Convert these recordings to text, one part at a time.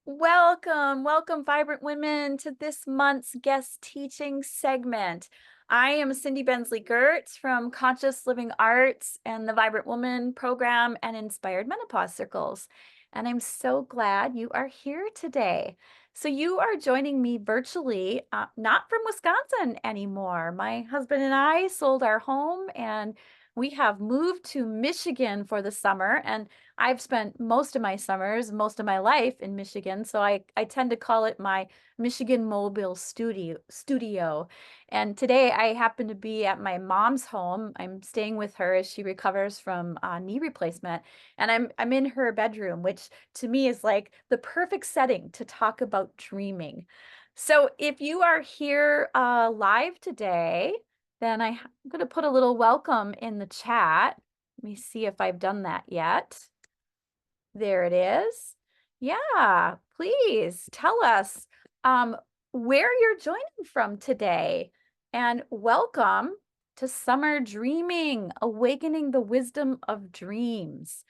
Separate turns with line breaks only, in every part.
Welcome, vibrant women, to this month's guest teaching segment. I am Cindi Gertz from Conscious Living Arts and the Vibrant Woman program and Inspired Menopause Circles. And I'm so glad you are here today. So you are joining me virtually, not from Wisconsin anymore. My husband and I sold our home and we have moved to Michigan for the summer. And I've spent most of my summers, most of my life in Michigan, so I tend to call it my Michigan Mobile Studio. And today I happen to be at my mom's home. I'm staying with her as she recovers from knee replacement, and I'm in her bedroom, which to me is like the perfect setting to talk about dreaming. So if you are here live today, then I'm going to put a little welcome in the chat. Let me see if I've done that yet. There it is. Yeah, please tell us where you're joining from today. And welcome to Summer Dreaming, Awakening the Wisdom of Dreams.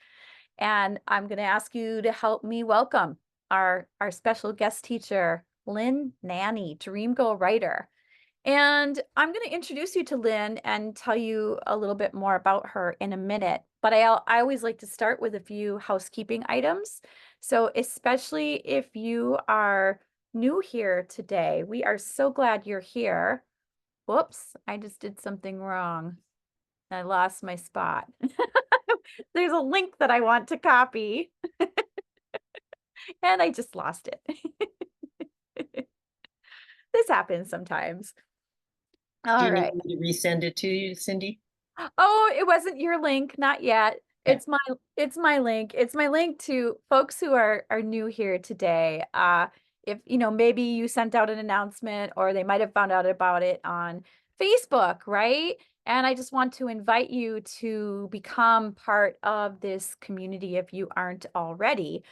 And I'm going to ask you to help me welcome our special guest teacher, Lynn Nanny, Dream Girl Writer. And I'm going to introduce you to Lynn and tell you a little bit more about her in a minute. But I always like to start with a few housekeeping items. So especially if you are new here today, we are so glad you're here. Whoops, I just did something wrong. I lost my spot. There's a link that I want to copy, and I just lost it. This happens sometimes.
Do
All
you need
right.
me to resend it to you, Cindy?
Oh, it wasn't your link, not yet.
Okay.
It's my link. It's my link to folks who are new here today. If maybe you sent out an announcement or they might have found out about it on Facebook, right? And I just want to invite you to become part of this community if you aren't already.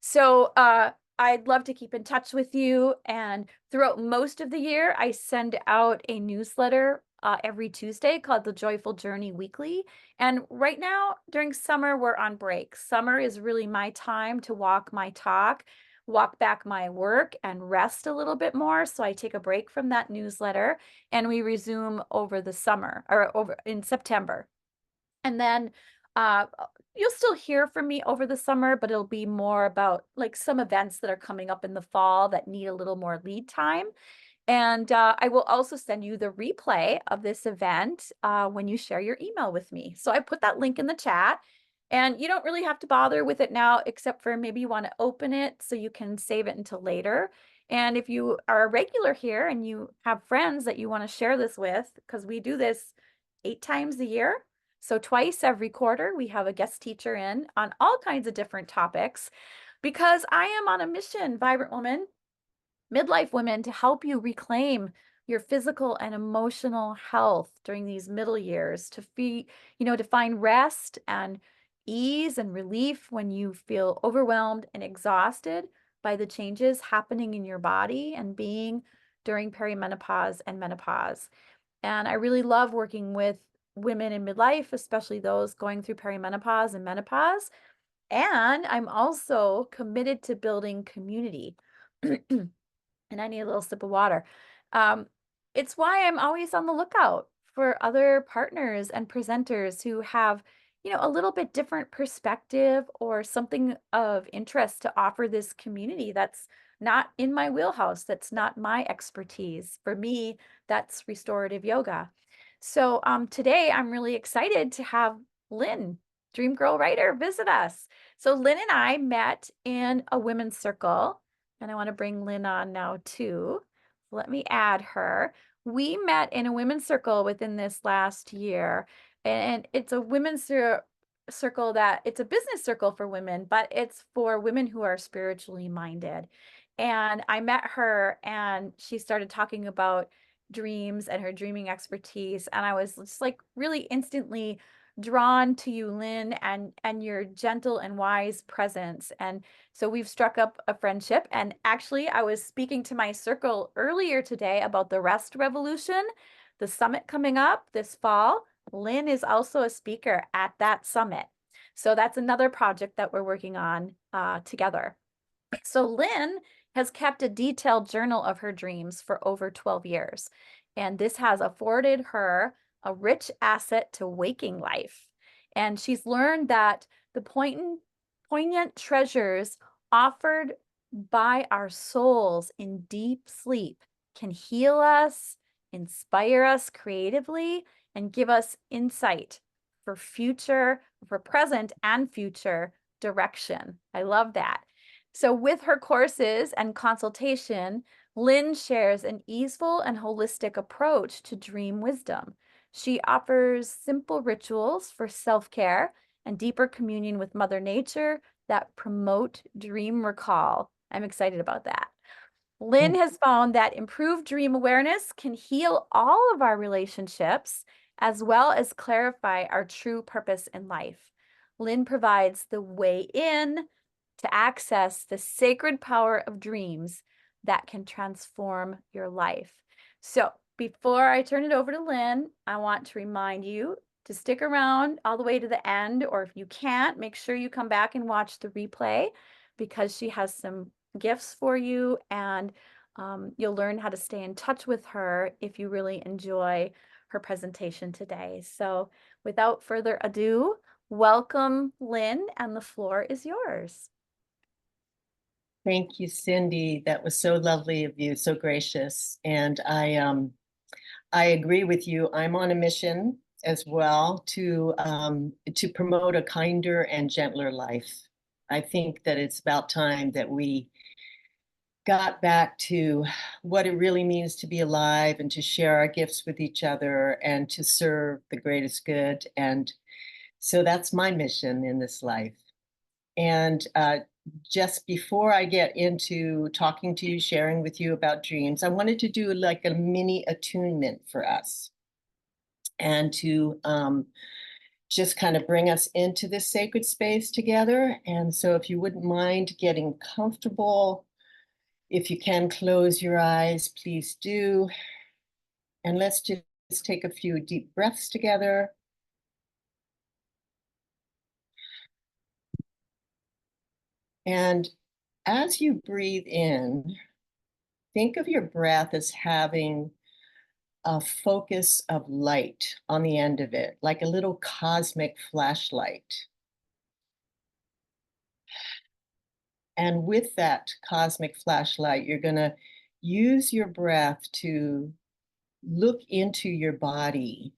So I'd love to keep in touch with you. And throughout most of the year, I send out a newsletter every Tuesday called the Joyful Journey Weekly. And right now, during summer, we're on break. Summer is really my time to walk my talk, walk back my work, and rest a little bit more. So I take a break from that newsletter and we resume over the summer or over in September. And then uh, you'll still hear from me over the summer, but it'll be more about like some events that are coming up in the fall that need a little more lead time. And I will also send you the replay of this event when you share your email with me. So I put that link in the chat. And you don't really have to bother with it now, except for maybe you want to open it so you can save it until later. And if you are a regular here and you have friends that you want to share this with, because we do this 8 times a year. So twice every quarter, we have a guest teacher in on all kinds of different topics because I am on a mission, Vibrant Woman, midlife women, to help you reclaim your physical and emotional health during these middle years, to find rest and ease and relief when you feel overwhelmed and exhausted by the changes happening in your body and being during perimenopause and menopause. And I really love working with women in midlife, especially those going through perimenopause and menopause. And I'm also committed to building community. And I need a little sip of water. Um, it's why I'm always on the lookout for other partners and presenters who have, a little bit different perspective or something of interest to offer this community that's not in my wheelhouse, that's not my expertise. For me, that's restorative yoga. So today I'm really excited to have Lynn, Dream Girl Writer, visit us. So Lynn and I met in a women's circle, and I want to bring Lynn on now too. Let me add her. We met in a women's circle within this last year, and it's a circle that it's a business circle for women, but it's for women who are spiritually minded. And I met her and she started talking about dreams and her dreaming expertise. And I was just like really instantly drawn to you, Lynn, and your gentle and wise presence. And so we've struck up a friendship. And actually, I was speaking to my circle earlier today about the Rest Revolution, the summit coming up this fall. Lynn is also a speaker at that summit. So that's another project that we're working on together. So Lynn has kept a detailed journal of her dreams for over 12 years, and this has afforded her a rich asset to waking life. And she's learned that the poignant treasures offered by our souls in deep sleep can heal us, inspire us creatively, and give us insight for present and future direction. I love that. So, with her courses and consultation, Lynn shares an easeful and holistic approach to dream wisdom. She offers simple rituals for self care and deeper communion with Mother Nature that promote dream recall. I'm excited about that. Lynn has found that improved dream awareness can heal all of our relationships as well as clarify our true purpose in life. Lynn provides the way in to access the sacred power of dreams that can transform your life. So, before I turn it over to Lynn, I want to remind you to stick around all the way to the end, or if you can't, make sure you come back and watch the replay because she has some gifts for you, and you'll learn how to stay in touch with her if you really enjoy her presentation today. So, without further ado, welcome, Lynn, and the floor is yours.
Thank you, Cindy. That was so lovely of you, so gracious. And I agree with you. I'm on a mission as well to promote a kinder and gentler life. I think that it's about time that we got back to what it really means to be alive and to share our gifts with each other and to serve the greatest good. And so that's my mission in this life. And just before I get into talking to you, sharing with you about dreams, I wanted to do like a mini attunement for us and to just kind of bring us into this sacred space together. And so if you wouldn't mind getting comfortable, if you can close your eyes, please do. And let's just take a few deep breaths together. And as you breathe in, think of your breath as having a focus of light on the end of it, like a little cosmic flashlight. And with that cosmic flashlight, you're going to use your breath to look into your body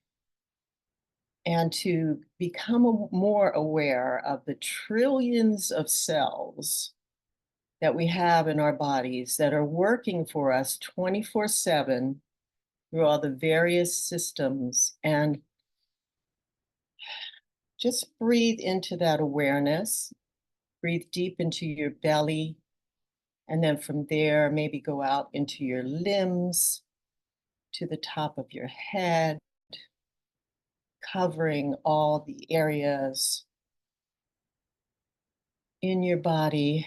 and to become more aware of the trillions of cells that we have in our bodies that are working for us 24/7 through all the various systems. And just breathe into that awareness. Breathe deep into your belly. And then from there, maybe go out into your limbs, to the top of your head, covering all the areas in your body.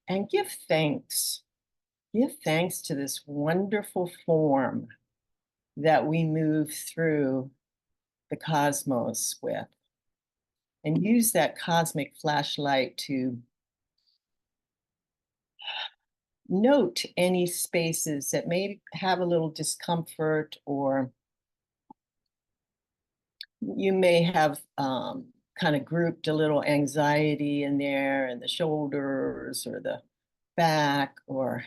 And give thanks. Give thanks to this wonderful form that we move through the cosmos with. And use that cosmic flashlight to note any spaces that may have a little discomfort, or you may have kind of grouped a little anxiety in there in the shoulders or the back, or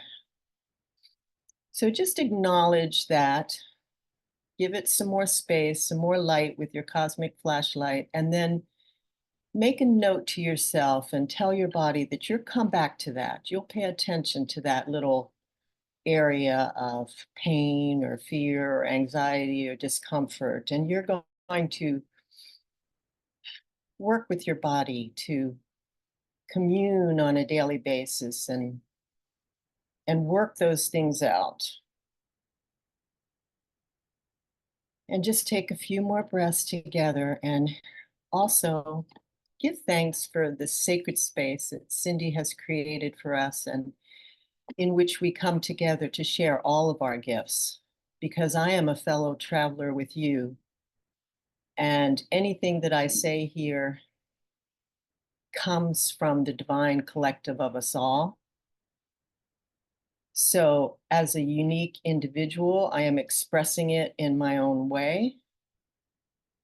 so just acknowledge that, give it some more space, some more light with your cosmic flashlight, and then make a note to yourself and tell your body that you'll come back to that. You'll pay attention to that little area of pain or fear or anxiety or discomfort. And you're going to work with your body to commune on a daily basis and work those things out. And just take a few more breaths together, and also give thanks for the sacred space that Cindi has created for us and in which we come together to share all of our gifts, because I am a fellow traveler with you. And anything that I say here comes from the divine collective of us all. So as a unique individual, I am expressing it in my own way,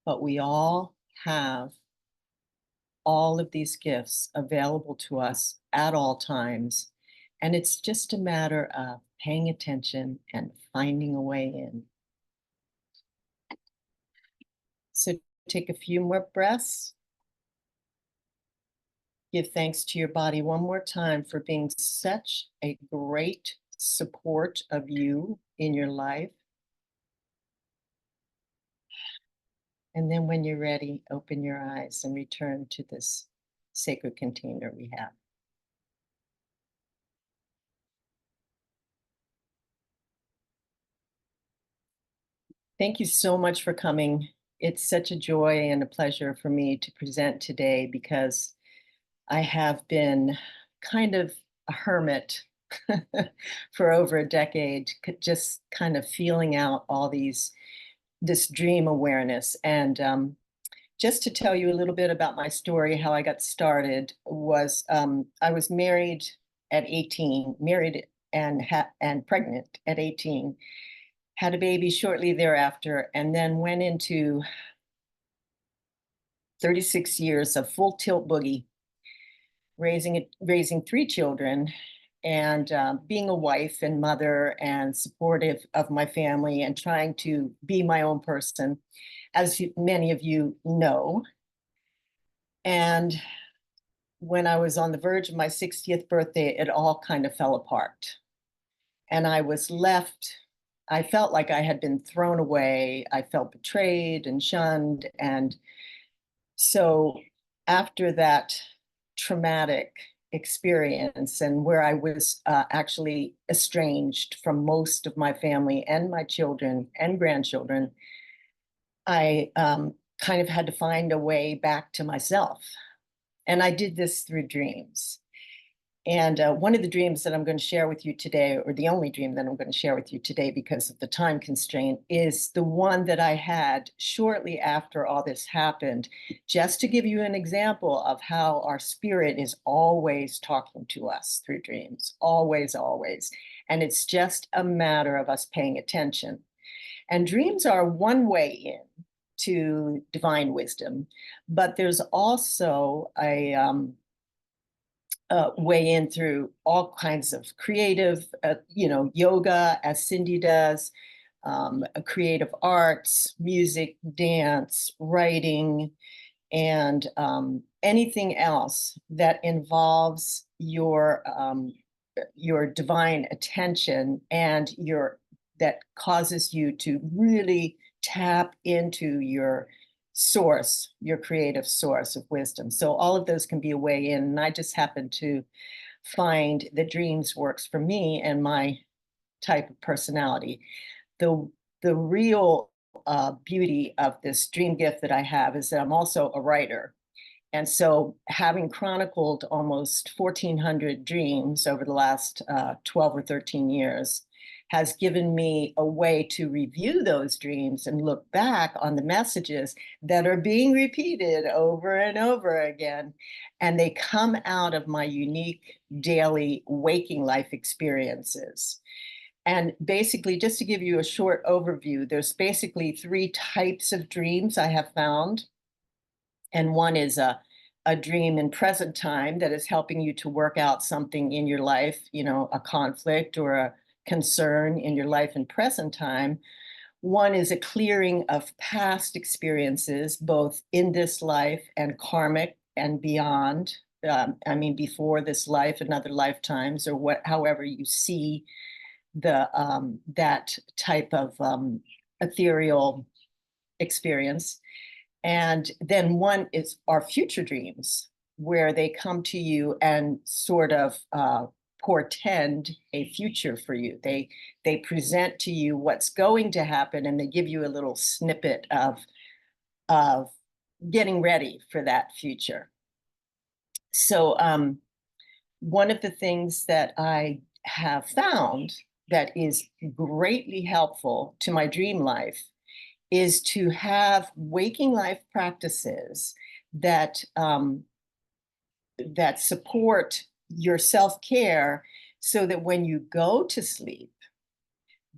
but we all have all of these gifts available to us at all times. And it's just a matter of paying attention and finding a way in. So take a few more breaths. Give thanks to your body one more time for being such a great support of you in your life. And then when you're ready, open your eyes and return to this sacred container we have. Thank you so much for coming. It's such a joy and a pleasure for me to present today because I have been kind of a hermit for over a decade, just kind of feeling out all this dream awareness. And just to tell you a little bit about my story, how I got started was I was married at 18, married and pregnant at 18, had a baby shortly thereafter, and then went into 36 years of full tilt boogie, raising three children, and being a wife and mother and supportive of my family and trying to be my own person, as many of you know. And when I was on the verge of my 60th birthday, it all kind of fell apart. And I was left, I felt like I had been thrown away. I felt betrayed and shunned. And so after that traumatic experience, and where I was actually estranged from most of my family and my children and grandchildren, I kind of had to find a way back to myself. And I did this through dreams. And one of the dreams that I'm going to share with you today, or the only dream that I'm going to share with you today because of the time constraint, is the one that I had shortly after all this happened, just to give you an example of how our spirit is always talking to us through dreams, always, always. And it's just a matter of us paying attention. And dreams are one way in to divine wisdom, but there's also a way in through all kinds of creative, yoga, as Cindi does, creative arts, music, dance, writing, and anything else that involves your divine attention and that causes you to really tap into your source, your creative source of wisdom. So all of those can be a way in. And I just happen to find that dreams works for me and my type of personality. The real beauty of this dream gift that I have is that I'm also a writer. And so having chronicled almost 1,400 dreams over the last 12 or 13 years has given me a way to review those dreams and look back on the messages that are being repeated over and over again. And they come out of my unique daily waking life experiences. And basically, just to give you a short overview, there's basically three types of dreams I have found. And one is a dream in present time that is helping you to work out something in your life, a conflict or a concern in your life in present time. One is a clearing of past experiences, both in this life and karmic and beyond. Before this life and other lifetimes, or however you see that type of ethereal experience. And then one is our future dreams, where they come to you and sort of portend a future for you. They present to you what's going to happen, and they give you a little snippet of getting ready for that future. So one of the things that I have found that is greatly helpful to my dream life is to have waking life practices that that support your self-care so that when you go to sleep,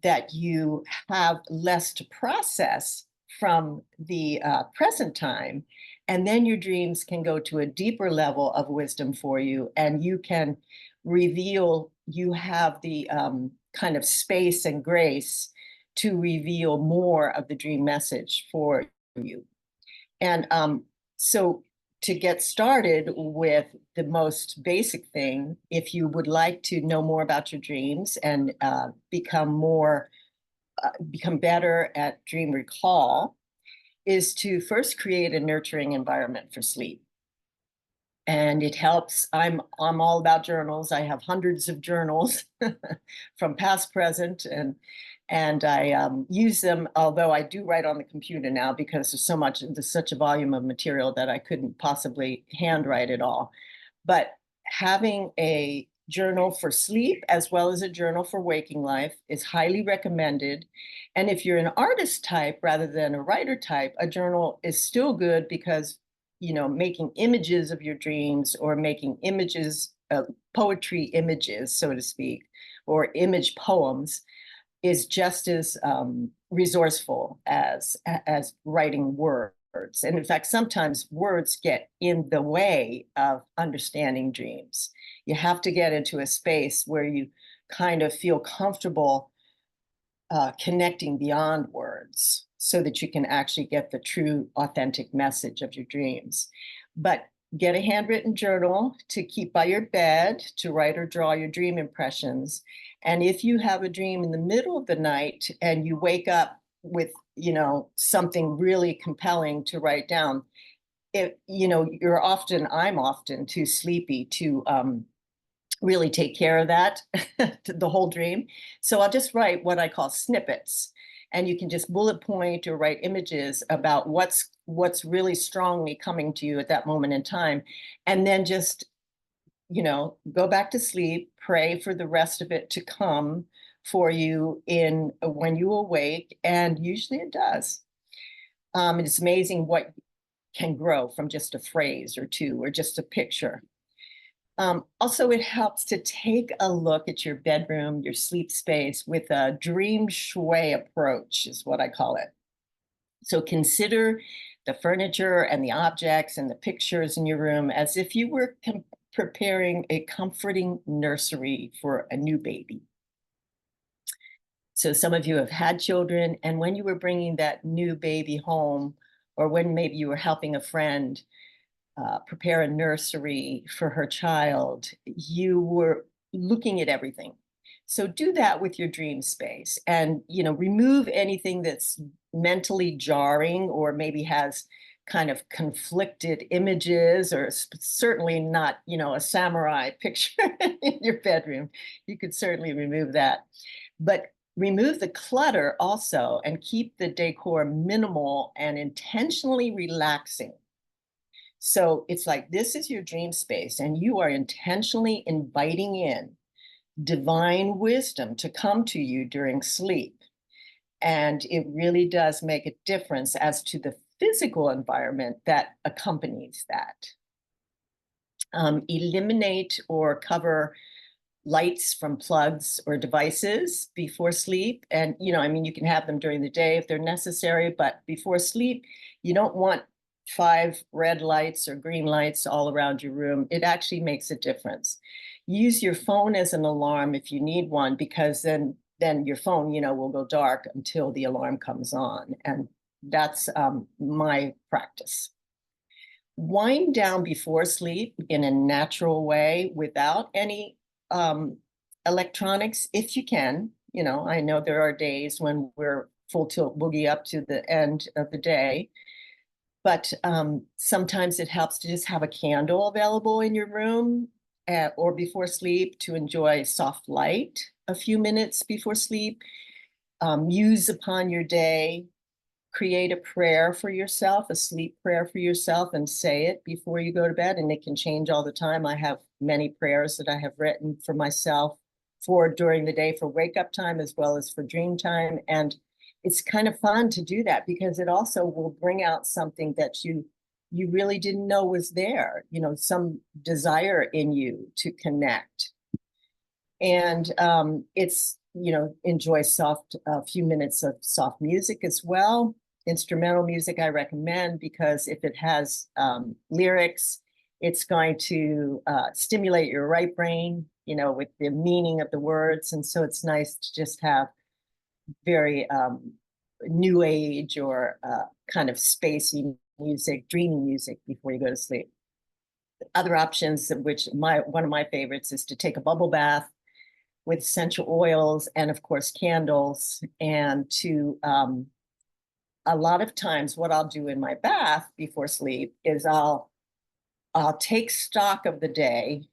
that you have less to process from the present time. And then your dreams can go to a deeper level of wisdom for you, and you can reveal, you have the kind of space and grace to reveal more of the dream message for you. And so to get started with the most basic thing, if you would like to know more about your dreams and become better at dream recall, is to first create a nurturing environment for sleep. And it helps. I'm all about journals. I have hundreds of journals from past, present, and I use them. Although I do write on the computer now because there's such a volume of material that I couldn't possibly handwrite it all. But having a journal for sleep as well as a journal for waking life is highly recommended. And if you're an artist type rather than a writer type, a journal is still good because, making images of your dreams or making images, poetry images, so to speak, or image poems is just as resourceful as writing words. And in fact, sometimes words get in the way of understanding dreams. You have to get into a space where you kind of feel comfortable connecting beyond words so that you can actually get the true, authentic message of your dreams. But get a handwritten journal to keep by your bed to write or draw your dream impressions. And if you have a dream in the middle of the night and you wake up with, something really compelling to write down, I'm often too sleepy to really take care of that, the whole dream. So I'll just write what I call snippets. And you can just bullet point or write images about what's really strongly coming to you at that moment in time. And then just, go back to sleep, pray for the rest of it to come for you when you awake. And usually it does. It's amazing what can grow from just a phrase or two or just a picture. Also, it helps to take a look at your bedroom, your sleep space with a dream shui approach, is what I call it. So consider the furniture and the objects and the pictures in your room as if you were preparing a comforting nursery for a new baby. So some of you have had children, and when you were bringing that new baby home, or when maybe you were helping a friend prepare a nursery for her child, you were looking at everything. So do that with your dream space and, remove anything that's mentally jarring or maybe has kind of conflicted images, or certainly not, a samurai picture in your bedroom. You could certainly remove that. But remove the clutter also and keep the decor minimal and intentionally relaxing. So it's like, this is your dream space, and you are intentionally inviting in divine wisdom to come to you during sleep. And it really does make a difference as to the physical environment that accompanies that. Eliminate or cover lights from plugs or devices before sleep. And, you can have them during the day if they're necessary, but before sleep, you don't want 5 red lights or green lights all around your room. It actually makes a difference. Use your phone as an alarm if you need one, because then your phone, will go dark until the alarm comes on. And that's my practice. Wind down before sleep in a natural way without any electronics, if you can. I know there are days when we're full tilt boogie up to the end of the day, but sometimes it helps to just have a candle available in your room or before sleep to enjoy soft light a few minutes before sleep. Muse upon your day. Create a prayer for yourself, a sleep prayer for yourself, and say it before you go to bed. And it can change all the time. I have many prayers that I have written for myself for during the day for wake up time as well as for dream time. And it's kind of fun to do that because it also will bring out something that you really didn't know was there, some desire in you to connect. And it's, enjoy a few minutes of soft music as well. Instrumental music I recommend, because if it has lyrics, it's going to stimulate your right brain, with the meaning of the words. And so it's nice to just have very new age or kind of spacey music, dreamy music before you go to sleep. Other options, which one of my favorites, is to take a bubble bath with essential oils and of course candles, and to a lot of times what I'll do in my bath before sleep is I'll take stock of the day,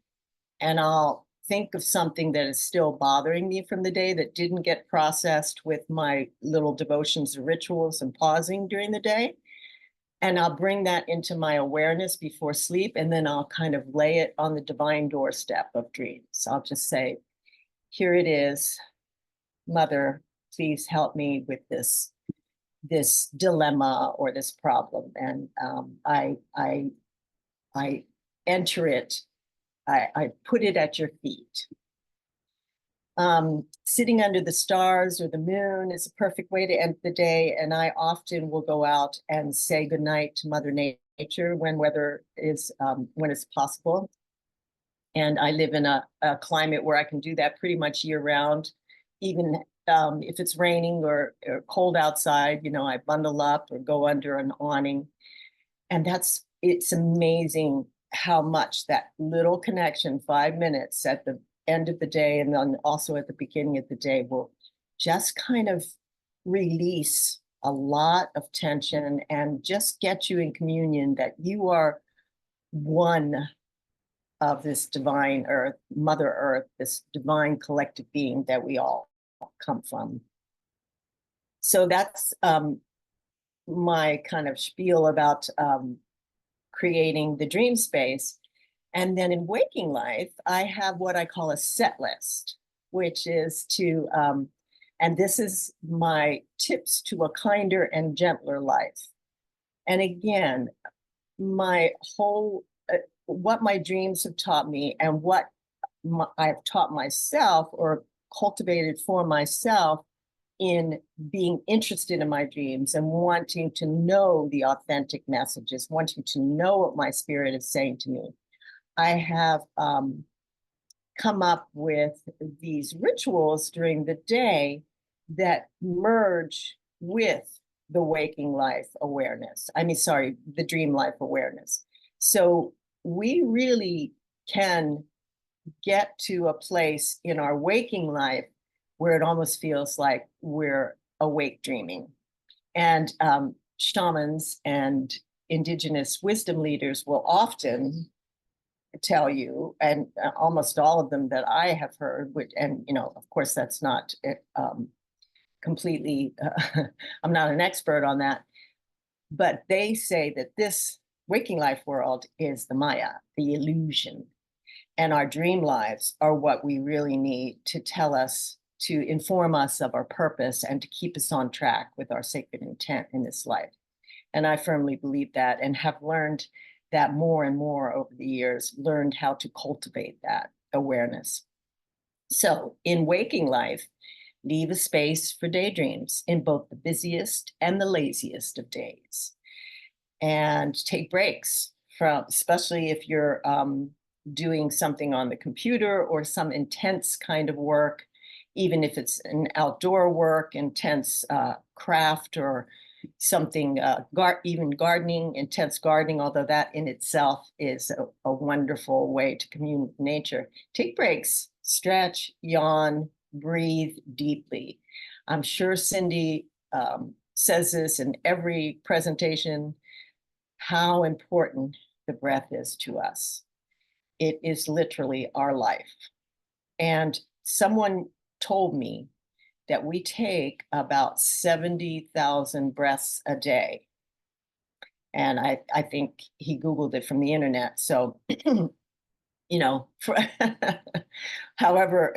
and I'll think of something that is still bothering me from the day that didn't get processed with my little devotions or rituals and pausing during the day. And I'll bring that into my awareness before sleep, and then I'll kind of lay it on the divine doorstep of dreams. I'll just say, here it is, Mother, please help me with this dilemma or this problem. And I enter it, I put it at your feet. Sitting under the stars or the moon is a perfect way to end the day. And I often will go out and say goodnight to Mother Nature when it's possible. And I live in a climate where I can do that pretty much year round, even if it's raining or cold outside. I bundle up or go under an awning. And it's amazing how much that little connection, 5 minutes at the end of the day and then also at the beginning of the day, will just kind of release a lot of tension and just get you in communion that you are one of this divine earth, Mother Earth, this divine collective being that we all come from. So that's my kind of spiel about creating the dream space. And then in waking life, I have what I call a set list, which is and this is my tips to a kinder and gentler life. And again, my whole, what my dreams have taught me and what I've taught myself or cultivated for myself in being interested in my dreams and wanting to know the authentic messages, wanting to know what my spirit is saying to me. I have come up with these rituals during the day that merge with the waking life awareness. The dream life awareness. So we really can get to a place in our waking life where it almost feels like we're awake dreaming. And shamans and indigenous wisdom leaders will often tell you, and almost all of them that I have heard, and of course that's not completely, I'm not an expert on that, but they say that this waking life world is the Maya, the illusion, and our dream lives are what we really need to to inform us of our purpose and to keep us on track with our sacred intent in this life. And I firmly believe that, and have learned that more and more over the years, learned how to cultivate that awareness. So in waking life, leave a space for daydreams in both the busiest and the laziest of days. And take breaks from, especially if you're doing something on the computer or some intense kind of work, even if it's an outdoor work, intense craft, or something, even gardening, intense gardening, although that in itself is a wonderful way to commune with nature. Take breaks, stretch, yawn, breathe deeply. I'm sure Cindi says this in every presentation, how important the breath is to us. It is literally our life. And someone told me that we take about 70,000 breaths a day. And I think he Googled it from the internet. So, however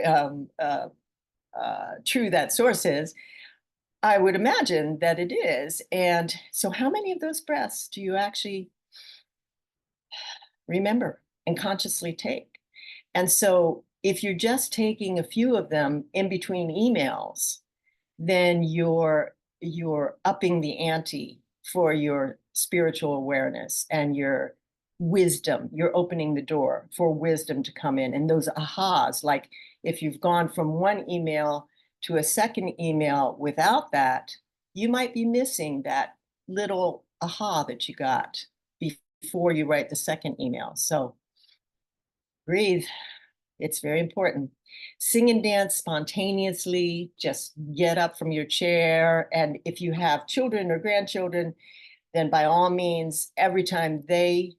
true that source is, I would imagine that it is. And so how many of those breaths do you actually remember and consciously take? And so if you're just taking a few of them in between emails, then you're upping the ante for your spiritual awareness and your wisdom. You're opening the door for wisdom to come in, and those ahas, like if you've gone from one email to a second email without that, you might be missing that little aha that you got before you write the second email. So breathe. It's very important. Sing and dance spontaneously. Just get up from your chair. And if you have children or grandchildren, then by all means, every time they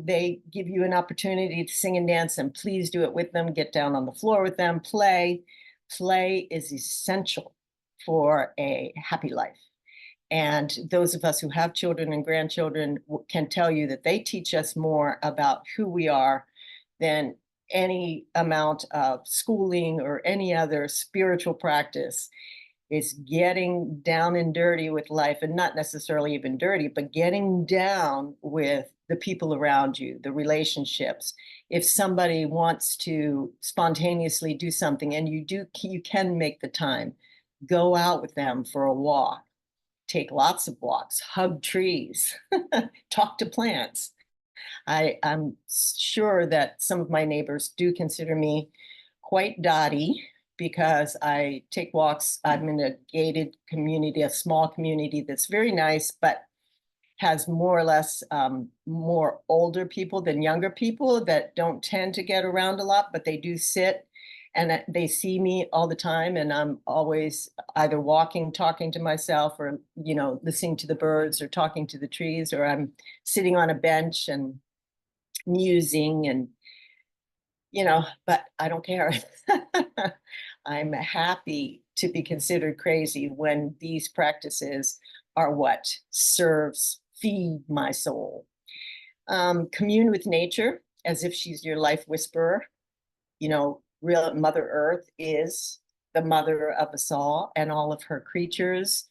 they give you an opportunity to sing and dance, and please do it with them. Get down on the floor with them. Play. Play is essential for a happy life. And those of us who have children and grandchildren can tell you that they teach us more about who we are than any amount of schooling or any other spiritual practice. Is getting down and dirty with life, and not necessarily even dirty, but getting down with the people around you, the relationships. If somebody wants to spontaneously do something and you can make the time, go out with them for a walk, take lots of walks, hug trees, talk to plants. I'm sure that some of my neighbors do consider me quite dotty because I take walks. I'm in a gated community, a small community that's very nice, but has more or less more older people than younger people that don't tend to get around a lot, but they do sit and they see me all the time. And I'm always either walking, talking to myself, or, listening to the birds or talking to the trees, or I'm sitting on a bench and musing and but I don't care. I'm happy to be considered crazy when these practices are what feed my soul. Commune with nature as if she's your life whisperer. Real Mother Earth is the mother of us all and all of her creatures,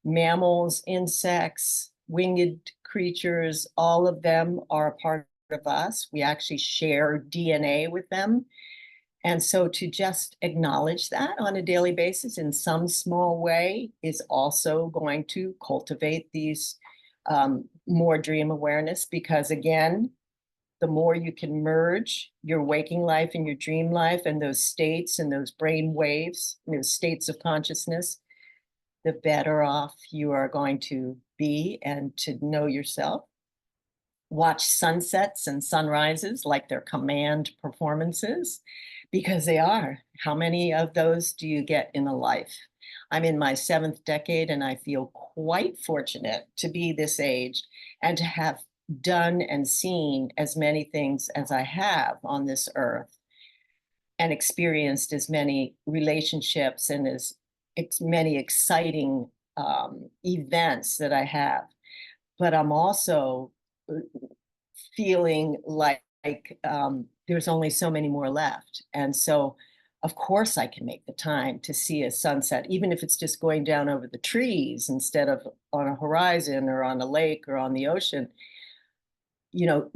mammals, insects, winged creatures, all of them are a part of us. We actually share DNA with them. And so to just acknowledge that on a daily basis in some small way is also going to cultivate these more dream awareness, because again, the more you can merge your waking life and your dream life and those states and those brain waves, those states of consciousness, the better off you are going to be and to know yourself. Watch sunsets and sunrises like they're command performances, because they are. How many of those do you get in a life? I'm in my 7th decade, and I feel quite fortunate to be this age and to have done and seen as many things as I have on this earth, and experienced as many relationships and as many exciting events that I have. But I'm also feeling like there's only so many more left. And so, of course, I can make the time to see a sunset, even if it's just going down over the trees instead of on a horizon or on a lake or on the ocean,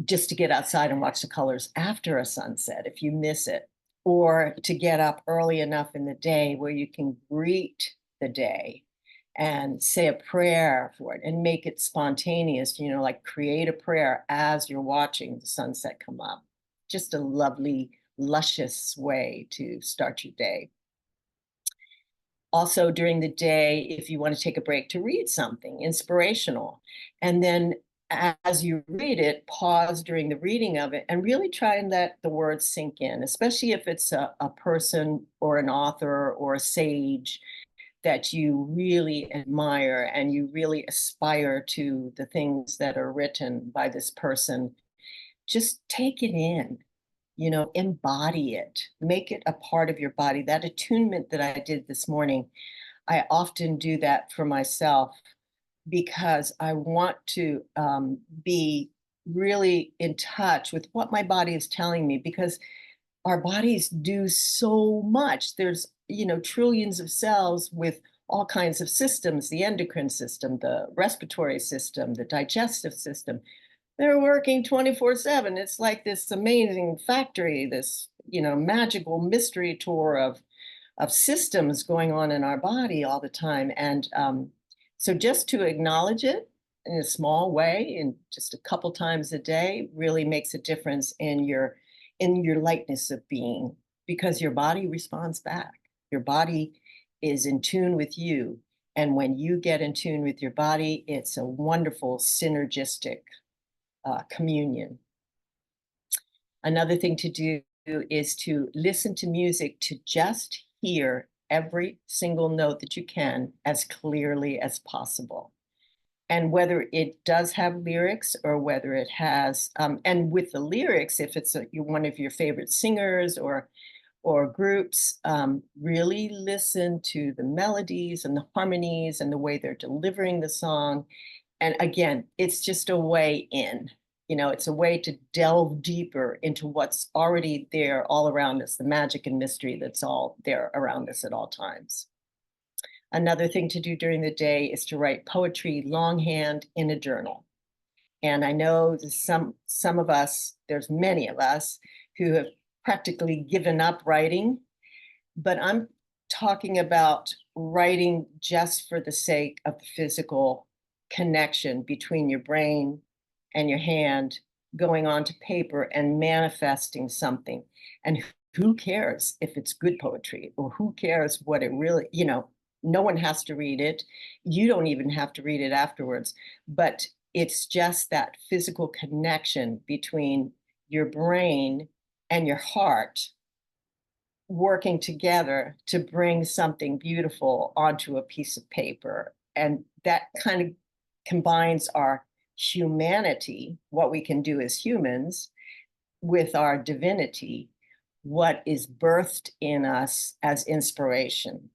just to get outside and watch the colors after a sunset if you miss it, or to get up early enough in the day where you can greet the day and say a prayer for it and make it spontaneous, like create a prayer as you're watching the sunset come up. Just a lovely, luscious way to start your day. Also during the day, if you want to take a break to read something inspirational, and then as you read it, pause during the reading of it and really try and let the words sink in, especially if it's a person or an author or a sage that you really admire and you really aspire to the things that are written by this person. Just take it in, embody it, make it a part of your body. That attunement that I did this morning, I often do that for myself because I want to be really in touch with what my body is telling me, because our bodies do so much. There's, trillions of cells with all kinds of systems, the endocrine system, the respiratory system, the digestive system. They're working 24/7. It's like this amazing factory, this magical mystery tour of systems going on in our body all the time. And so just to acknowledge it in a small way and just a couple times a day really makes a difference in your lightness of being, because your body responds back. Your body is in tune with you. And when you get in tune with your body, it's a wonderful synergistic communion. Another thing to do is to listen to music, to just hear every single note that you can as clearly as possible. And whether it does have lyrics or whether it has, and with the lyrics, if it's one of your favorite singers or groups, really listen to the melodies and the harmonies and the way they're delivering the song. And again, it's just a way in. It's a way to delve deeper into what's already there all around us, the magic and mystery that's all there around us at all times. Another thing to do during the day is to write poetry longhand in a journal. And I know some of us, there's many of us who have practically given up writing, but I'm talking about writing just for the sake of the physical connection between your brain and your hand going onto paper and manifesting something. And who cares if it's good poetry, or who cares what it really, no one has to read it. You don't even have to read it afterwards, but it's just that physical connection between your brain and your heart working together to bring something beautiful onto a piece of paper. And that kind of combines our humanity, what we can do as humans, with our divinity, what is birthed in us as inspiration.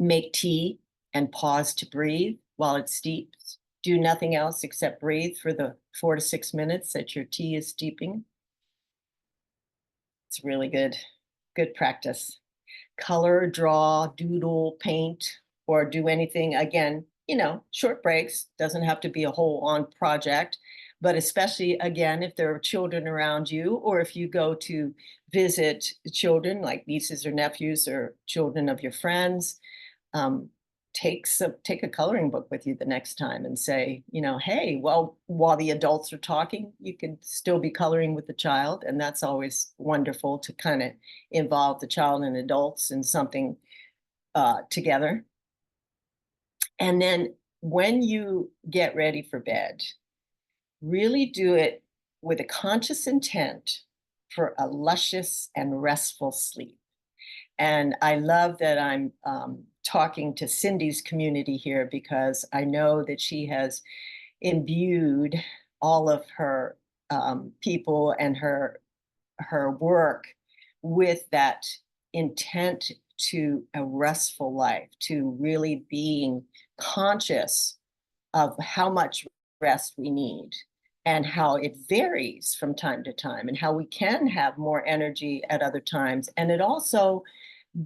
Make tea and pause to breathe while it steeps. Do nothing else except breathe for the 4 to 6 minutes that your tea is steeping. It's really good practice. Color, draw, doodle, paint, or do anything. Again, short breaks, doesn't have to be a whole on project, but especially, again, if there are children around you, or if you go to visit children like nieces or nephews or children of your friends, take a coloring book with you the next time and say, hey, well, while the adults are talking, you can still be coloring with the child. And that's always wonderful to kind of involve the child and adults in something together. And then when you get ready for bed, really do it with a conscious intent for a luscious and restful sleep. And I love that I'm talking to Cindy's community here, because I know that she has imbued all of her people and her work with that intent to a restful life, to really being conscious of how much rest we need and how it varies from time to time, and how we can have more energy at other times. And it also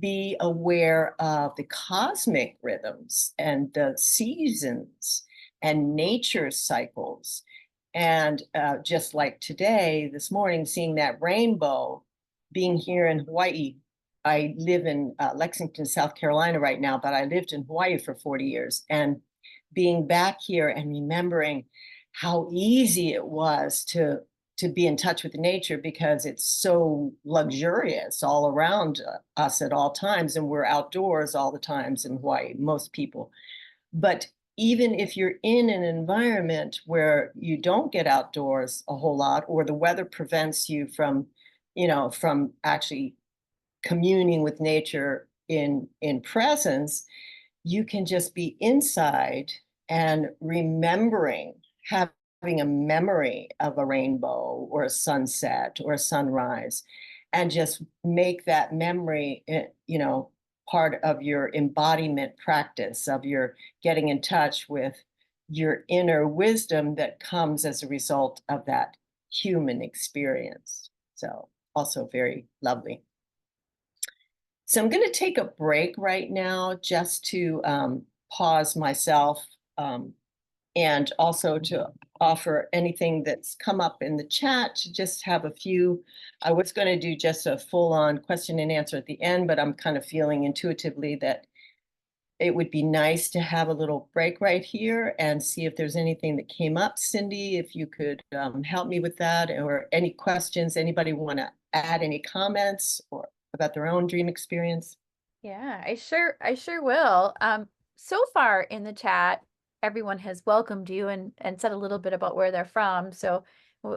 be aware of the cosmic rhythms and the seasons and nature cycles. And just like today, this morning, seeing that rainbow, being here in Hawaii. I live in Lexington, South Carolina right now, but I lived in Hawaii for 40 years. And being back here and remembering how easy it was to be in touch with nature, because it's so luxurious all around us at all times, and we're outdoors all the times in Hawaii, most people. But even if you're in an environment where you don't get outdoors a whole lot, or the weather prevents you from actually communing with nature in presence, you can just be inside and remembering, having a memory of a rainbow or a sunset or a sunrise, and just make that memory, part of your embodiment practice, of your getting in touch with your inner wisdom that comes as a result of that human experience. So also very lovely. So I'm going to take a break right now just to pause myself, and also to offer anything that's come up in the chat, to just have a few. I was going to do just a full-on question and answer at the end, but I'm kind of feeling intuitively that it would be nice to have a little break right here and see if there's anything that came up. Cindi, if you could help me with that, or any questions, anybody want to add any comments or about their own dream experience?
Yeah, I sure will. So far in the chat, everyone has welcomed you and said a little bit about where they're from. So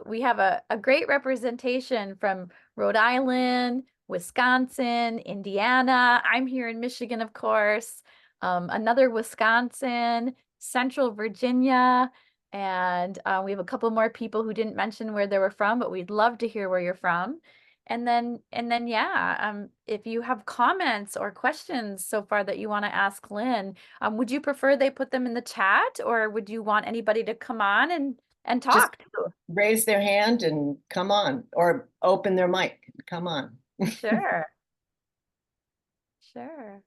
we have a great representation from Rhode Island, Wisconsin, Indiana. I'm here in Michigan, of course. Another Wisconsin, Central Virginia, and we have a couple more people who didn't mention where they were from, but we'd love to hear where you're from. And then, yeah, if you have comments or questions so far that you want to ask Lynn, would you prefer they put them in the chat, or would you want anybody to come on and
Just
talk too?
raise their hand and come on, or open their mic, come on.
Sure, sure.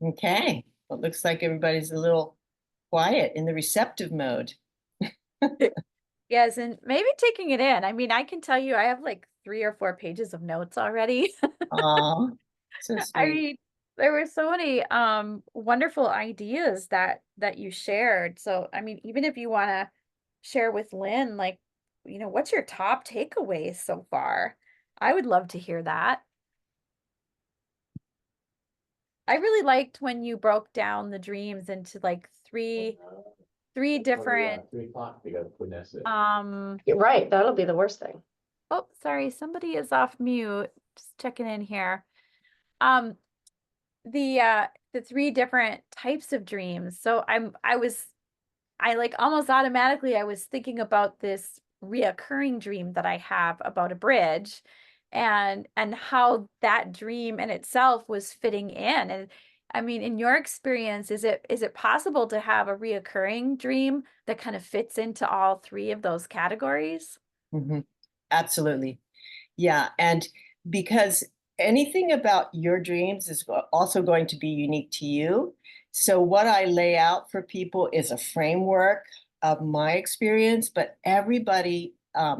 Okay, well, it looks like everybody's a little quiet in the receptive mode.
Yes, and maybe taking it in. I mean, I can tell you I have like 3 or 4 pages of notes already.
Aw, so
I
sweet.
mean, there were so many wonderful ideas that you shared. So, I mean, even if you want to share with Lynn, like, what's your top takeaways so far? I would love to hear that. I really liked when you broke down the dreams into like three different
3 o'clock, they gotta put this in.
You're right, that'll be the worst thing.
oh, sorry, somebody is off mute. Just checking in here. Um, the 3 different types of dreams. So I like almost automatically I was thinking about this reoccurring dream that I have about a bridge, and how that dream in itself was fitting in. And I mean, in your experience, is it possible to have a reoccurring dream that kind of fits into all 3 of those categories?
Mhm. Absolutely. Yeah, and because anything about your dreams is also going to be unique to you. So what I lay out for people is a framework of my experience, but everybody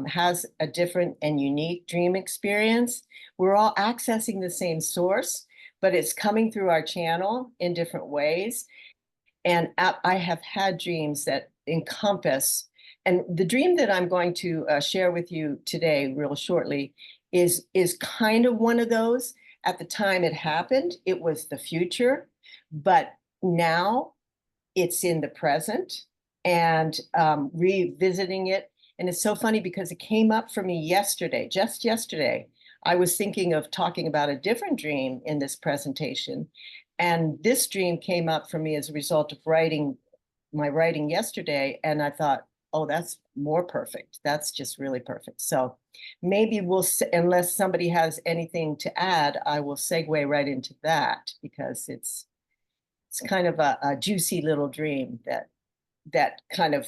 has a different and unique dream experience. We're all accessing the same source, but it's coming through our channel in different ways. And I have had dreams that encompass, and the dream that I'm going to share with you today, real shortly, is kind of one of those. At the time it happened, it was the future, but now it's in the present, and revisiting it. And it's so funny because it came up for me yesterday, just yesterday. I was thinking of talking about a different dream in this presentation. And this dream came up for me as a result of my writing yesterday. And I thought, oh, that's more perfect. That's just really perfect. So maybe unless somebody has anything to add, I will segue right into that, because it's kind of a juicy little dream that kind of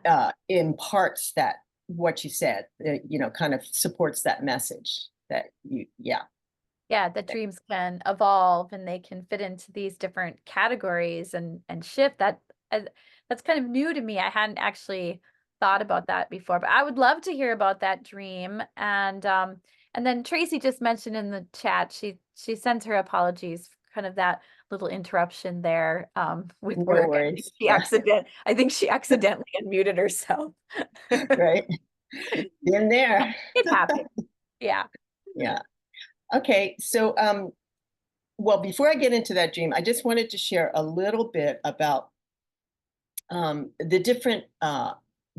Yeah.
imparts that, what you said, kind of supports that message that yeah.
Yeah, that dreams can evolve and they can fit into these different categories and shift. Uh, that's kind of new to me. I hadn't actually thought about that before, but I would love to hear about that dream. And then Tracy just mentioned in the chat, she sends her apologies for kind of that little interruption there with
No
work.
worries. Yeah.
I think she accidentally unmuted herself.
Right. Been there.
It happened. Yeah.
Yeah. Okay. So well, before I get into that dream, I just wanted to share a little bit about the different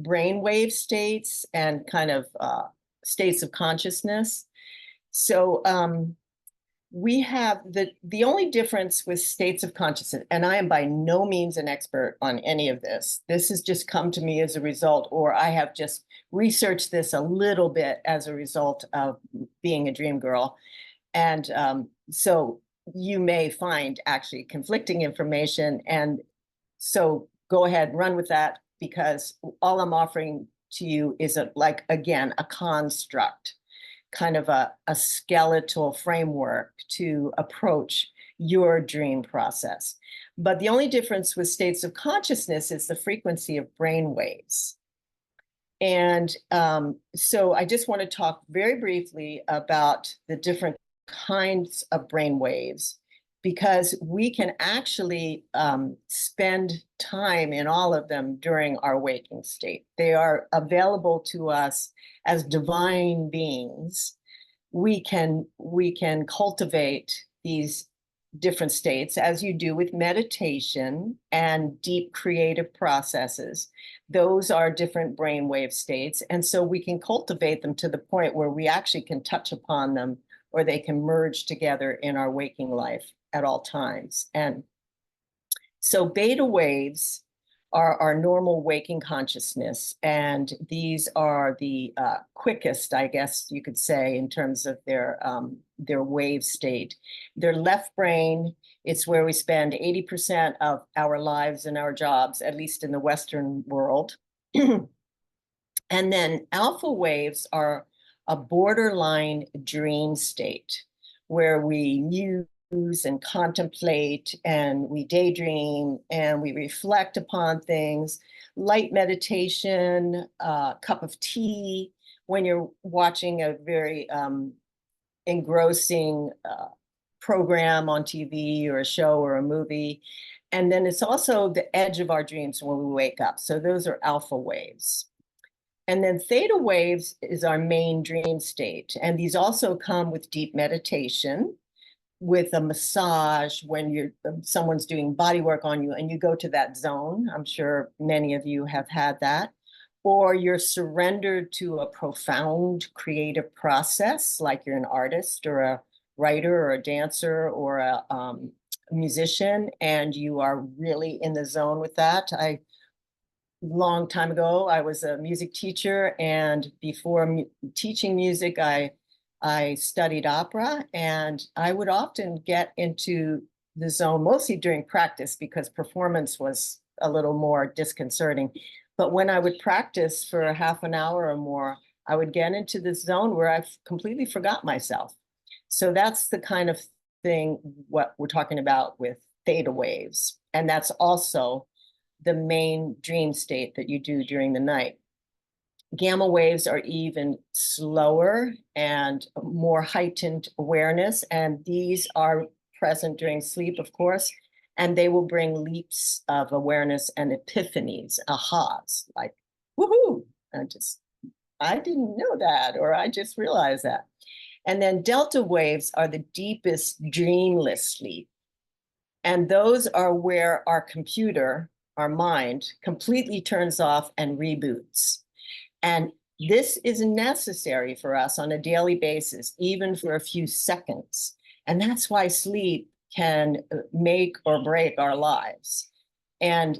brainwave states and kind of states of consciousness. So we have the only difference with states of consciousness, and I am by no means an expert on any of this. This has just come to me as a result, or I have just researched this a little bit as a result of being a dream girl. And so you may find actually conflicting information. And so go ahead, run with that, because all I'm offering to you is like, again, a construct. kind of a skeletal framework to approach your dream process. But the only difference with states of consciousness is the frequency of brain waves. And so I just want to talk very briefly about the different kinds of brain waves, because we can actually spend time in all of them during our waking state. They are available to us as divine beings. We can cultivate these different states, as you do with meditation and deep creative processes. Those are different brainwave states. And so we can cultivate them to the point where we actually can touch upon them, or they can merge together in our waking life at all times. And so beta waves are our normal waking consciousness. And these are the quickest, I guess you could say, in terms of their wave state. Their left brain, it's where we spend 80% of our lives and our jobs, at least in the Western world. And then alpha waves are a borderline dream state where we use and contemplate and we daydream and we reflect upon things. Light meditation, cup of tea, when you're watching a very engrossing program on TV or a show or a movie. And then it's also the edge of our dreams when we wake up. So those are alpha waves. And then theta waves is our main dream state. And these also come with deep meditation, with a massage, when someone's doing body work on you and you go to that zone. I'm sure many of you have had that. Or you're surrendered to a profound creative process, like you're an artist or a writer or a dancer or a musician, and you are really in the zone with that. Long time ago, I was a music teacher, and before teaching music, I studied opera, and I would often get into the zone, mostly during practice, because performance was a little more disconcerting. But when I would practice for a half an hour or more, I would get into this zone where I completely forgot myself. So that's the kind of thing what we're talking about with theta waves. And that's also the main dream state that you do during the night. Gamma waves are even slower and more heightened awareness, and these are present during sleep, of course, and they will bring leaps of awareness and epiphanies, ahas, like, woohoo, I didn't know that, or I just realized that. And then delta waves are the deepest dreamless sleep. And those are where our computer, our mind, completely turns off and reboots. And this is necessary for us on a daily basis, even for a few seconds. And that's why sleep can make or break our lives. And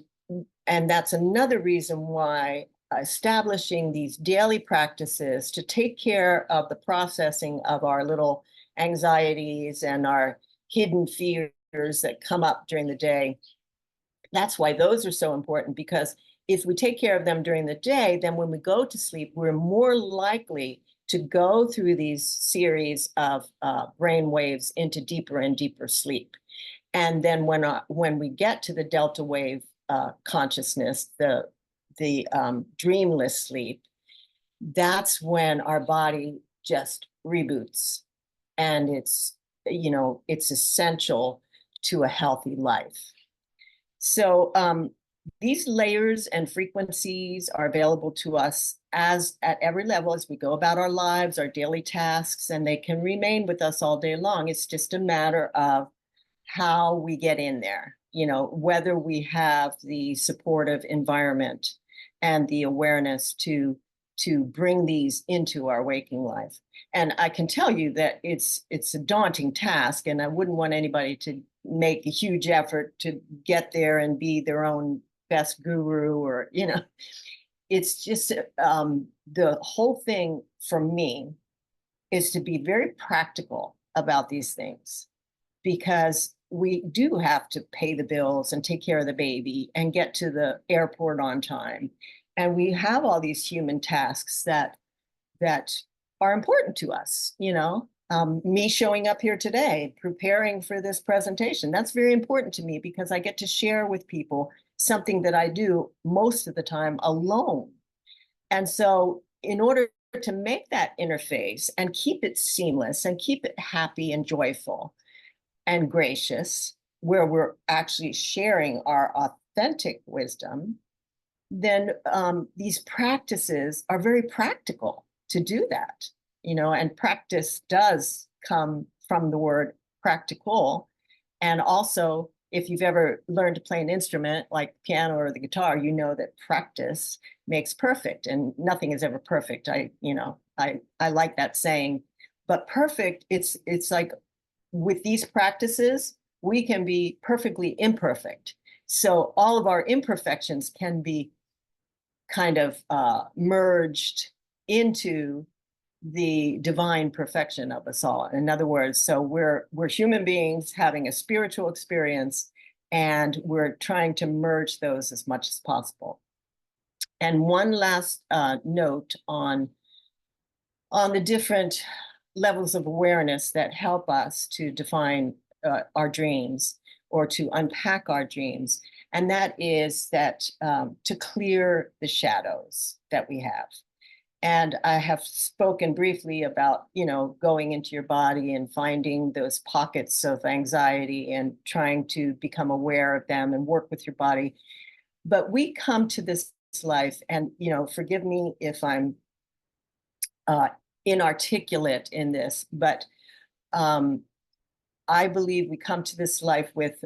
that's another reason why establishing these daily practices to take care of the processing of our little anxieties and our hidden fears that come up during the day, that's why those are so important, because if we take care of them during the day, then when we go to sleep, we're more likely to go through these series of brain waves into deeper and deeper sleep. And then when we get to the delta wave consciousness, the dreamless sleep, that's when our body just reboots. And it's essential to a healthy life. So these layers and frequencies are available to us at every level as we go about our lives, our daily tasks, and they can remain with us all day long. It's just a matter of how we get in there, whether we have the supportive environment and the awareness to bring these into our waking life. And I can tell you that it's a daunting task, and I wouldn't want anybody to make a huge effort to get there and be their own best guru, or it's just the whole thing for me is to be very practical about these things, because we do have to pay the bills and take care of the baby and get to the airport on time, and we have all these human tasks that are important to us, you know. Me showing up here today, preparing for this presentation, that's very important to me because I get to share with people something that I do most of the time alone. And so in order to make that interface and keep it seamless and keep it happy and joyful and gracious, where we're actually sharing our authentic wisdom, then these practices are very practical to do that, you know, and practice does come from the word practical. And also, if you've ever learned to play an instrument like piano or the guitar, you know that practice makes perfect, and nothing is ever perfect. I like that saying, but perfect, it's like with these practices, we can be perfectly imperfect. So all of our imperfections can be kind of merged into the divine perfection of us all. In other words, so we're human beings having a spiritual experience, and we're trying to merge those as much as possible. And one last note on the different levels of awareness that help us to define our dreams or to unpack our dreams. And that is that to clear the shadows that we have. And I have spoken briefly about, you know, going into your body and finding those pockets of anxiety and trying to become aware of them and work with your body. But we come to this life, and, you know, forgive me if I'm inarticulate in this, but I believe we come to this life with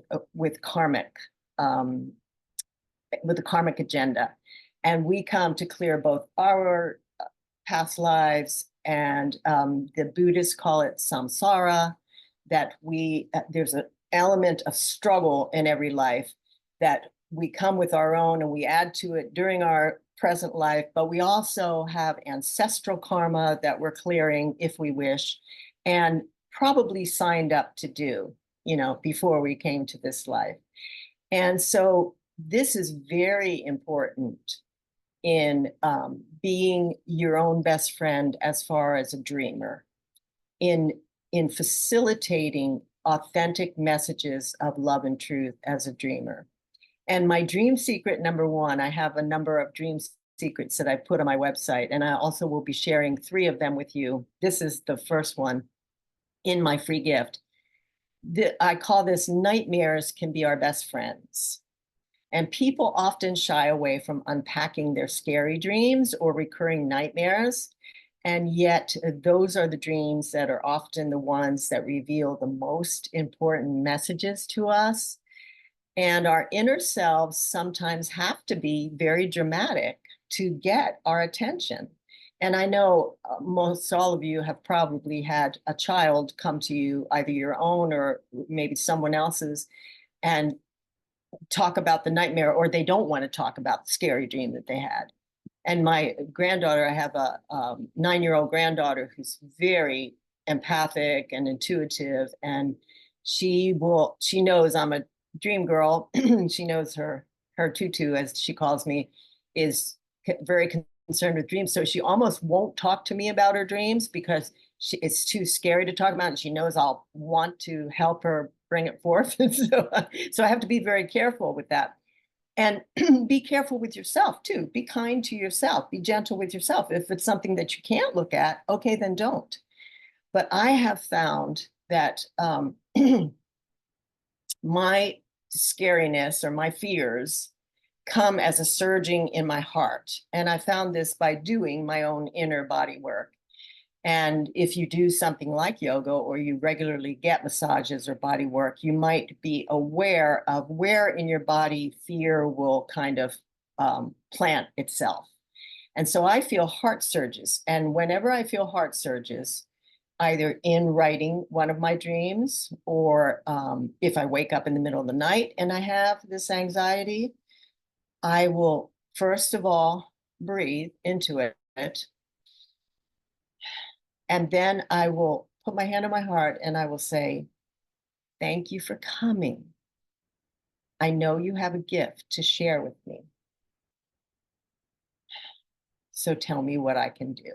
karmic, with a karmic agenda, and we come to clear both our past lives and the Buddhists call it samsara. That there's an element of struggle in every life that we come with our own and we add to it during our present life, but we also have ancestral karma that we're clearing if we wish, and probably signed up to do, you know, before we came to this life. And so this is very important in being your own best friend as far as a dreamer, in facilitating authentic messages of love and truth as a dreamer. And my dream secret number one, I have a number of dream secrets that I put on my website, and I also will be sharing 3 of them with you. This is the first one in my free gift. I call this nightmares can be our best friends. And people often shy away from unpacking their scary dreams or recurring nightmares. And yet those are the dreams that are often the ones that reveal the most important messages to us. And our inner selves sometimes have to be very dramatic to get our attention. And I know most all of you have probably had a child come to you, either your own or maybe someone else's, and talk about the nightmare, or they don't want to talk about the scary dream that they had. And my granddaughter, I have a 9-year-old granddaughter who's very empathic and intuitive, and she knows I'm a dream girl. She knows her tutu, as she calls me, is very concerned with dreams. So she almost won't talk to me about her dreams because it's too scary to talk about, and she knows I'll want to help her bring it forth. So I have to be very careful with that. And be careful with yourself too. Be kind to yourself. Be gentle with yourself. If it's something that you can't look at, okay, then don't. But I have found that my scariness or my fears come as a surging in my heart. And I found this by doing my own inner body work. And if you do something like yoga or you regularly get massages or body work, you might be aware of where in your body fear will kind of plant itself. And so I feel heart surges. And whenever I feel heart surges, either in writing one of my dreams or if I wake up in the middle of the night and I have this anxiety, I will first of all breathe into it. And then I will put my hand on my heart and I will say, thank you for coming. I know you have a gift to share with me. So tell me what I can do.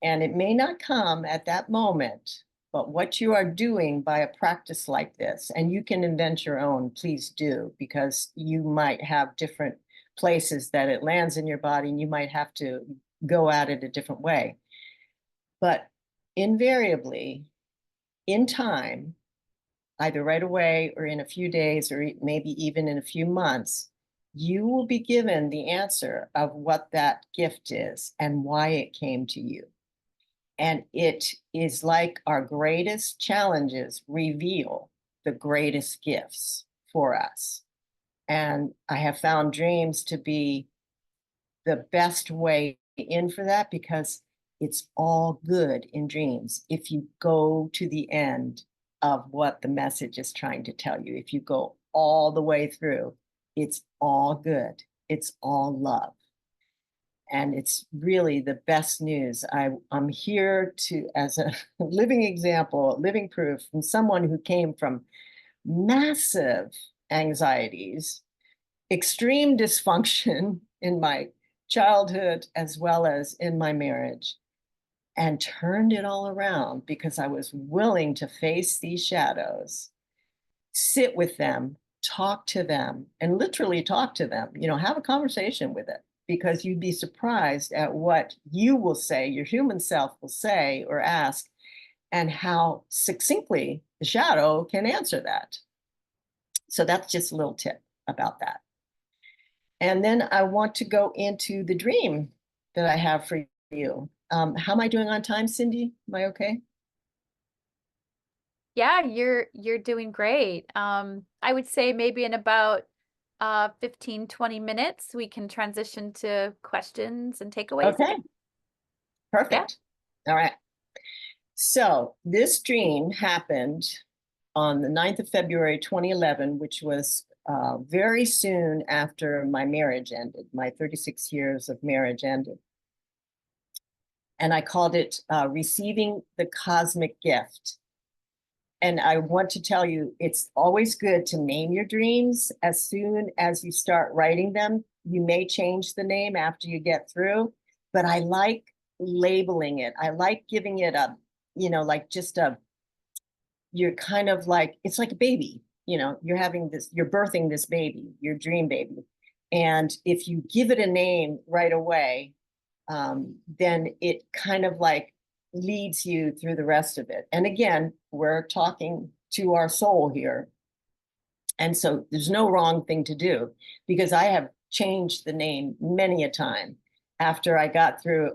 And it may not come at that moment, but what you are doing by a practice like this, and you can invent your own, please do, because you might have different places that it lands in your body and you might have to go at it a different way. But invariably, in time, either right away or in a few days or maybe even in a few months, you will be given the answer of what that gift is and why it came to you. And it is like our greatest challenges reveal the greatest gifts for us. And I have found dreams to be the best way in for that, because it's all good in dreams if you go to the end of what the message is trying to tell you. If you go all the way through, it's all good. It's all love. And it's really the best news. I'm here to, as a living example, living proof from someone who came from massive anxieties, extreme dysfunction in my childhood as well as in my marriage, and turned it all around because I was willing to face these shadows, sit with them, talk to them, and literally talk to them, have a conversation with it, because you'd be surprised at what you will say, your human self will say or ask, and how succinctly the shadow can answer that. So that's just a little tip about that. And then I want to go into the dream that I have for you. How am I doing on time, Cindi? Am I okay?
Yeah, you're doing great. I would say maybe in about 15, 20 minutes, we can transition to questions and takeaways.
Okay, perfect. All right. So this dream happened on the 9th of February, 2011, which was very soon after my marriage ended. My 36 years of marriage ended. And I called it Receiving the Cosmic Gift. And I want to tell you, it's always good to name your dreams. As soon as you start writing them, you may change the name after you get through, but I like labeling it. I like giving it a, like just a, you're kind of like, it's like a baby, you're having this, you're birthing this baby, your dream baby. And if you give it a name right away, then it kind of like leads you through the rest of it. And again, we're talking to our soul here. And so there's no wrong thing to do, because I have changed the name many a time. After I got through,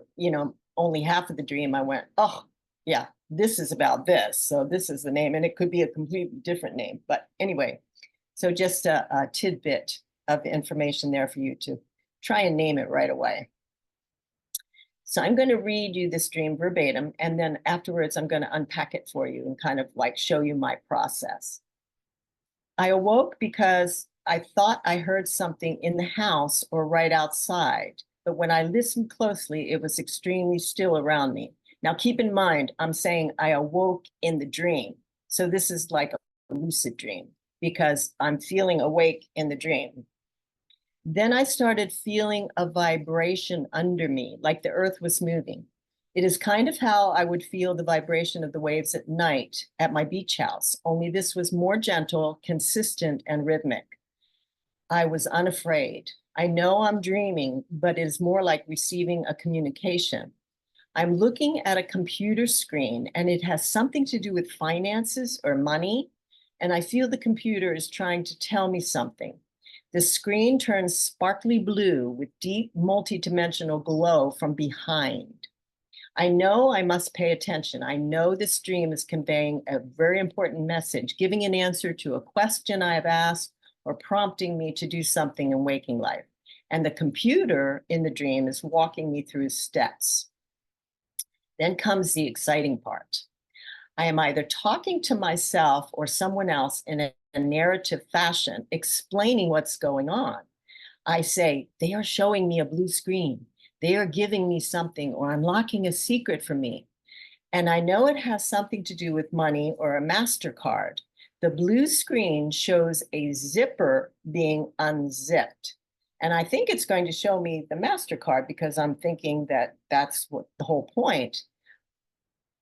only half of the dream, I went, oh, yeah, this is about this. So this is the name. And it could be a completely different name. But anyway, so just a tidbit of information there for you to try and name it right away. So I'm going to read you this dream verbatim, and then afterwards I'm going to unpack it for you and kind of like show you my process. I awoke because I thought I heard something in the house or right outside, but when I listened closely, it was extremely still around me. Now keep in mind, I'm saying I awoke in the dream. So this is like a lucid dream because I'm feeling awake in the dream. Then I started feeling a vibration under me, like the earth was moving. It is kind of how I would feel the vibration of the waves at night at my beach house, only this was more gentle, consistent, and rhythmic. I was unafraid. I know I'm dreaming, but it is more like receiving a communication. I'm looking at a computer screen, and it has something to do with finances or money, and I feel the computer is trying to tell me something. The screen turns sparkly blue with deep multidimensional glow from behind. I know I must pay attention. I know this dream is conveying a very important message, giving an answer to a question I have asked or prompting me to do something in waking life. And the computer in the dream is walking me through steps. Then comes the exciting part. I am either talking to myself or someone else in a narrative fashion, explaining what's going on. I say, they are showing me a blue screen. They are giving me something or unlocking a secret for me. And I know it has something to do with money or a MasterCard. The blue screen shows a zipper being unzipped. And I think it's going to show me the MasterCard because I'm thinking that that's what the whole point.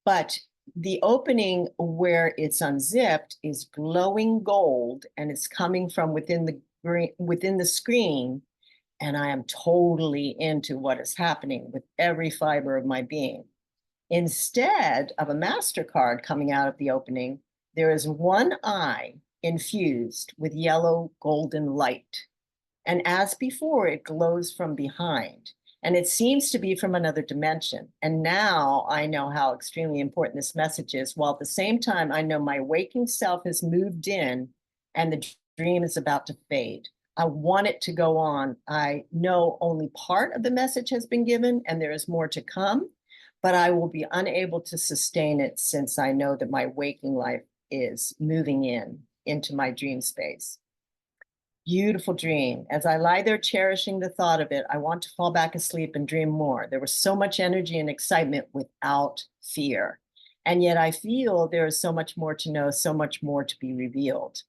But the opening where it's unzipped is glowing gold, and it's coming from within the screen. And I am totally into what is happening with every fiber of my being. Instead of a MasterCard coming out of the opening, there is one eye infused with yellow golden light. And as before, it glows from behind. And it seems to be from another dimension. And now I know how extremely important this message is, while at the same time, I know my waking self has moved in and the dream is about to fade. I want it to go on. I know only part of the message has been given and there is more to come, but I will be unable to sustain it since I know that my waking life is moving into my dream space. Beautiful dream. As I lie there cherishing the thought of it, I want to fall back asleep and dream more. There was so much energy and excitement without fear. And yet I feel there is so much more to know, so much more to be revealed.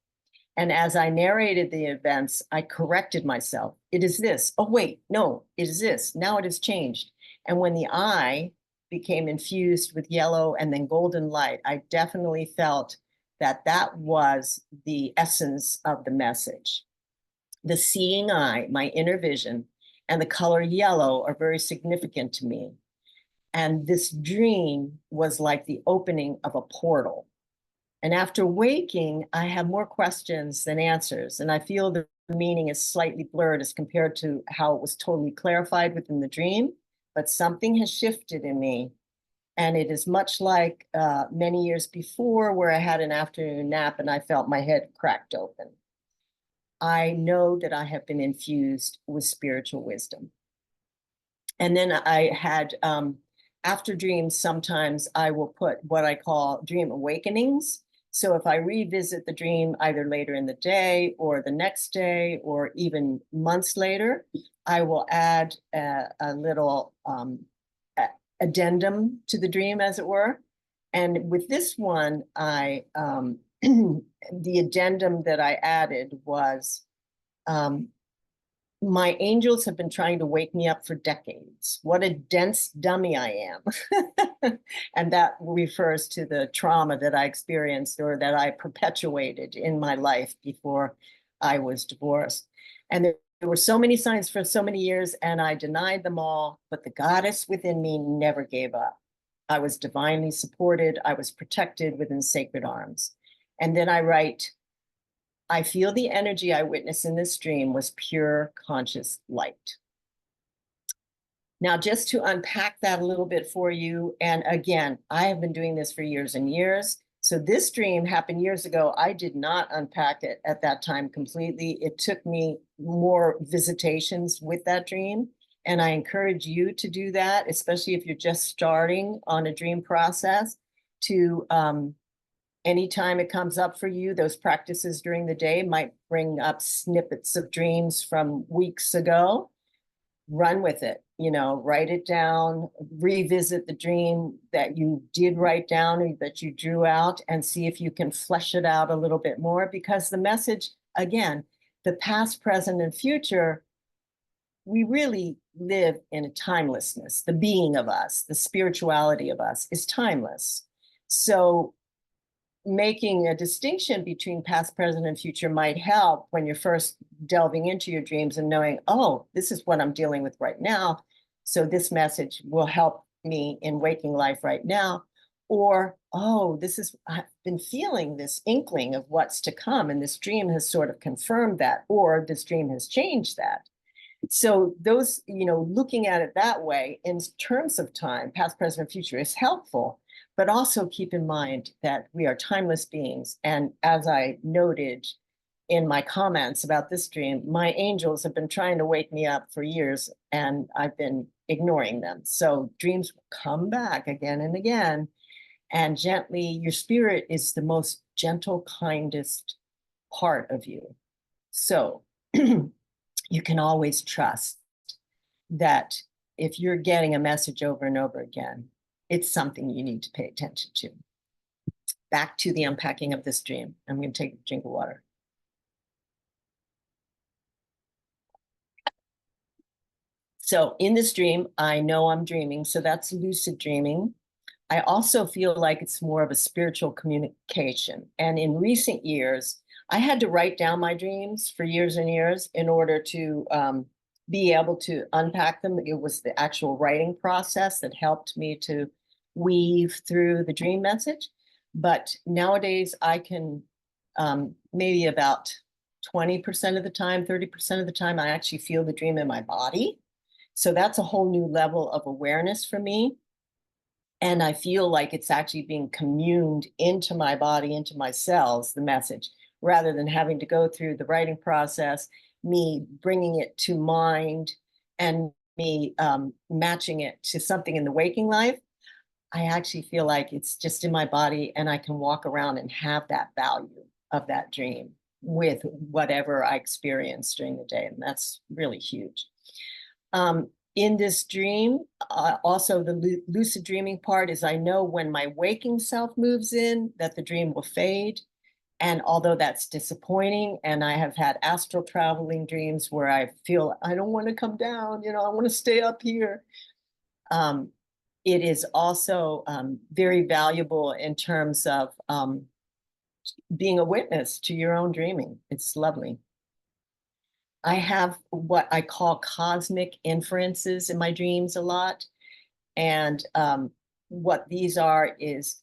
And as I narrated the events, I corrected myself. It is this. Oh, wait, no, it is this. Now it has changed. And when the eye became infused with yellow and then golden light, I definitely felt that that was the essence of the message. The seeing eye, my inner vision, and the color yellow are very significant to me. And this dream was like the opening of a portal. And after waking, I have more questions than answers. And I feel the meaning is slightly blurred as compared to how it was totally clarified within the dream. But something has shifted in me. And it is much like many years before, where I had an afternoon nap and I felt my head cracked open. I know that I have been infused with spiritual wisdom. And then I had, after dreams, sometimes I will put what I call dream awakenings. So if I revisit the dream either later in the day or the next day or even months later, I will add a little addendum to the dream, as it were. And with this one, the addendum that I added was, my angels have been trying to wake me up for decades. What a dense dummy I am. And that refers to the trauma that I experienced or that I perpetuated in my life before I was divorced. And there were so many signs for so many years, and I denied them all, but the goddess within me never gave up. I was divinely supported. I was protected within sacred arms. And then I write, I feel the energy I witnessed in this dream was pure conscious light. Now, just to unpack that a little bit for you, and again, I have been doing this for years and years. So this dream happened years ago. I did not unpack it at that time completely. It took me more visitations with that dream. And I encourage you to do that, especially if you're just starting on a dream process, to anytime it comes up for you, those practices during the day might bring up snippets of dreams from weeks ago. Run with it, write it down, revisit the dream that you did write down or that you drew out, and see if you can flesh it out a little bit more, because the message, again, the past, present, and future, we really live in a timelessness. The being of us, the spirituality of us is timeless. So making a distinction between past, present, and future might help when you're first delving into your dreams and knowing, oh, this is what I'm dealing with right now. So this message will help me in waking life right now. Or, oh, I've been feeling this inkling of what's to come, and this dream has sort of confirmed that, or this dream has changed that. So those, looking at it that way in terms of time, past, present, and future, is helpful. But also keep in mind that we are timeless beings. And as I noted in my comments about this dream, my angels have been trying to wake me up for years, and I've been ignoring them. So dreams will come back again and again. And gently, your spirit is the most gentle, kindest part of you. So you can always trust that if you're getting a message over and over again, it's something you need to pay attention to. Back to the unpacking of this dream. I'm going to take a drink of water. So in this dream, I know I'm dreaming. So that's lucid dreaming. I also feel like it's more of a spiritual communication. And in recent years, I had to write down my dreams for years and years in order to be able to unpack them. It was the actual writing process that helped me to weave through the dream message. But nowadays I can maybe about 20% of the time, 30% of the time, I actually feel the dream in my body. So that's a whole new level of awareness for me. And I feel like it's actually being communed into my body, into my cells, the message, rather than having to go through the writing process, me bringing it to mind and me matching it to something in the waking life. I actually feel like it's just in my body and I can walk around and have that value of that dream with whatever I experience during the day. And that's really huge. In this dream, also the lucid dreaming part is I know when my waking self moves in that the dream will fade. And although that's disappointing, and I have had astral traveling dreams where I feel I don't want to come down, I want to stay up here. It is also very valuable in terms of being a witness to your own dreaming. It's lovely. I have what I call cosmic inferences in my dreams a lot. And what these are is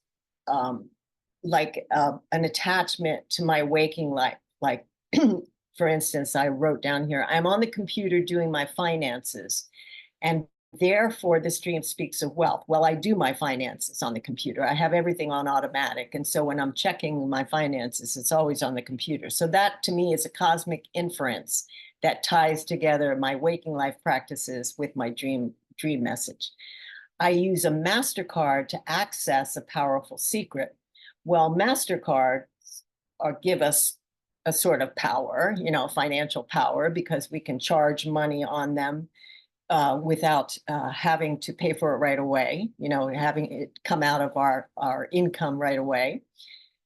like an attachment to my waking life. Like, for instance, I wrote down here, I'm on the computer doing my finances. And therefore, this dream speaks of wealth. Well, I do my finances on the computer. I have everything on automatic. And so when I'm checking my finances, it's always on the computer. So that to me is a cosmic inference that ties together my waking life practices with my dream message. I use a MasterCard to access a powerful secret. Well, MasterCards give us a sort of power, financial power, because we can charge money on them without having to pay for it right away, having it come out of our income right away.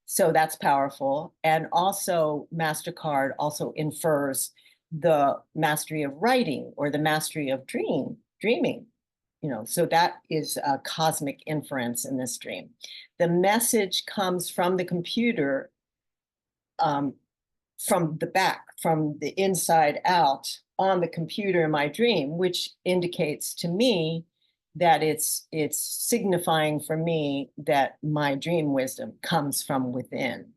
So that's powerful. And also MasterCard also infers the mastery of writing or the mastery of dreaming, so that is a cosmic inference in this dream. The message comes from the computer, from the back, from the inside out on the computer in my dream, which indicates to me that it's signifying for me that my dream wisdom comes from within.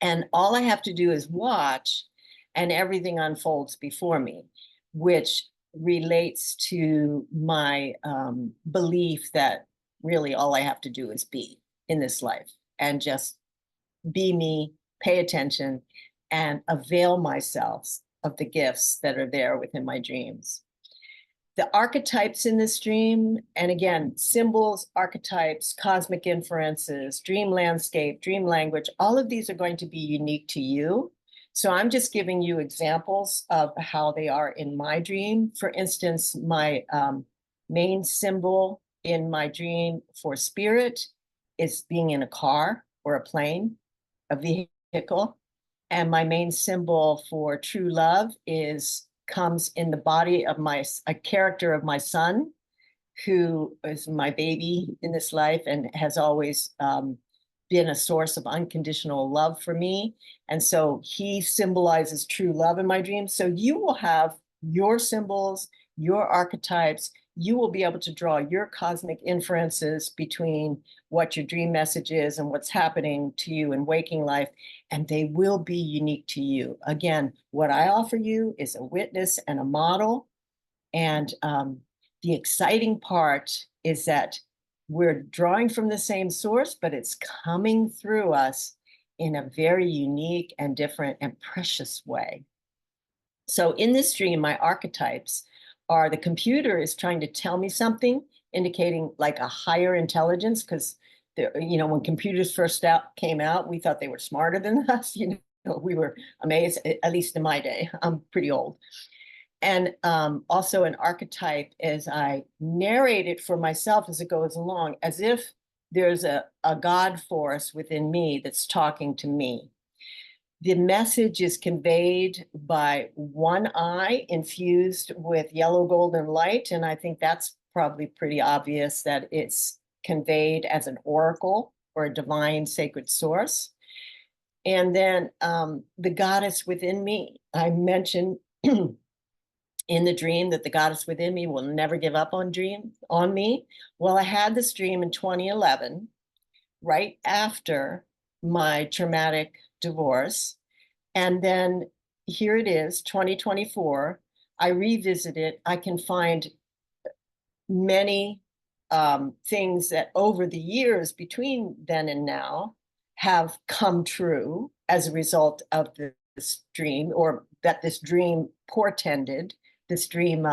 And all I have to do is watch, and everything unfolds before me, which relates to my belief that really all I have to do is be in this life and just be me, pay attention, and avail myself of the gifts that are there within my dreams. The archetypes in this dream, and again, symbols, archetypes, cosmic inferences, dream landscape, dream language, all of these are going to be unique to you. So I'm just giving you examples of how they are in my dream. For instance, my main symbol in my dream for spirit is being in a car or a plane, a vehicle. And my main symbol for true love comes in the body of a character of my son, who is my baby in this life and has always been a source of unconditional love for me. And so he symbolizes true love in my dreams. So you will have your symbols, your archetypes. You will be able to draw your cosmic inferences between what your dream message is and what's happening to you in waking life, and they will be unique to you. Again, what I offer you is a witness and a model. And the exciting part is that we're drawing from the same source, but it's coming through us in a very unique and different and precious way. So in this dream, my archetypes are the computer is trying to tell me something, indicating like a higher intelligence, because when computers first came out, we thought they were smarter than us. We were amazed, at least in my day. I'm pretty old. And also an archetype as I narrate it for myself as it goes along, as if there's a God force within me that's talking to me. The message is conveyed by one eye infused with yellow golden light. And I think that's probably pretty obvious that it's conveyed as an oracle or a divine sacred source. And then the goddess within me, I mentioned in the dream that the goddess within me will never give up on me. Well, I had this dream in 2011, right after my traumatic divorce. And then here it is, 2024. I revisit it. I can find many things that over the years between then and now have come true as a result of this dream, or that this dream portended. This dream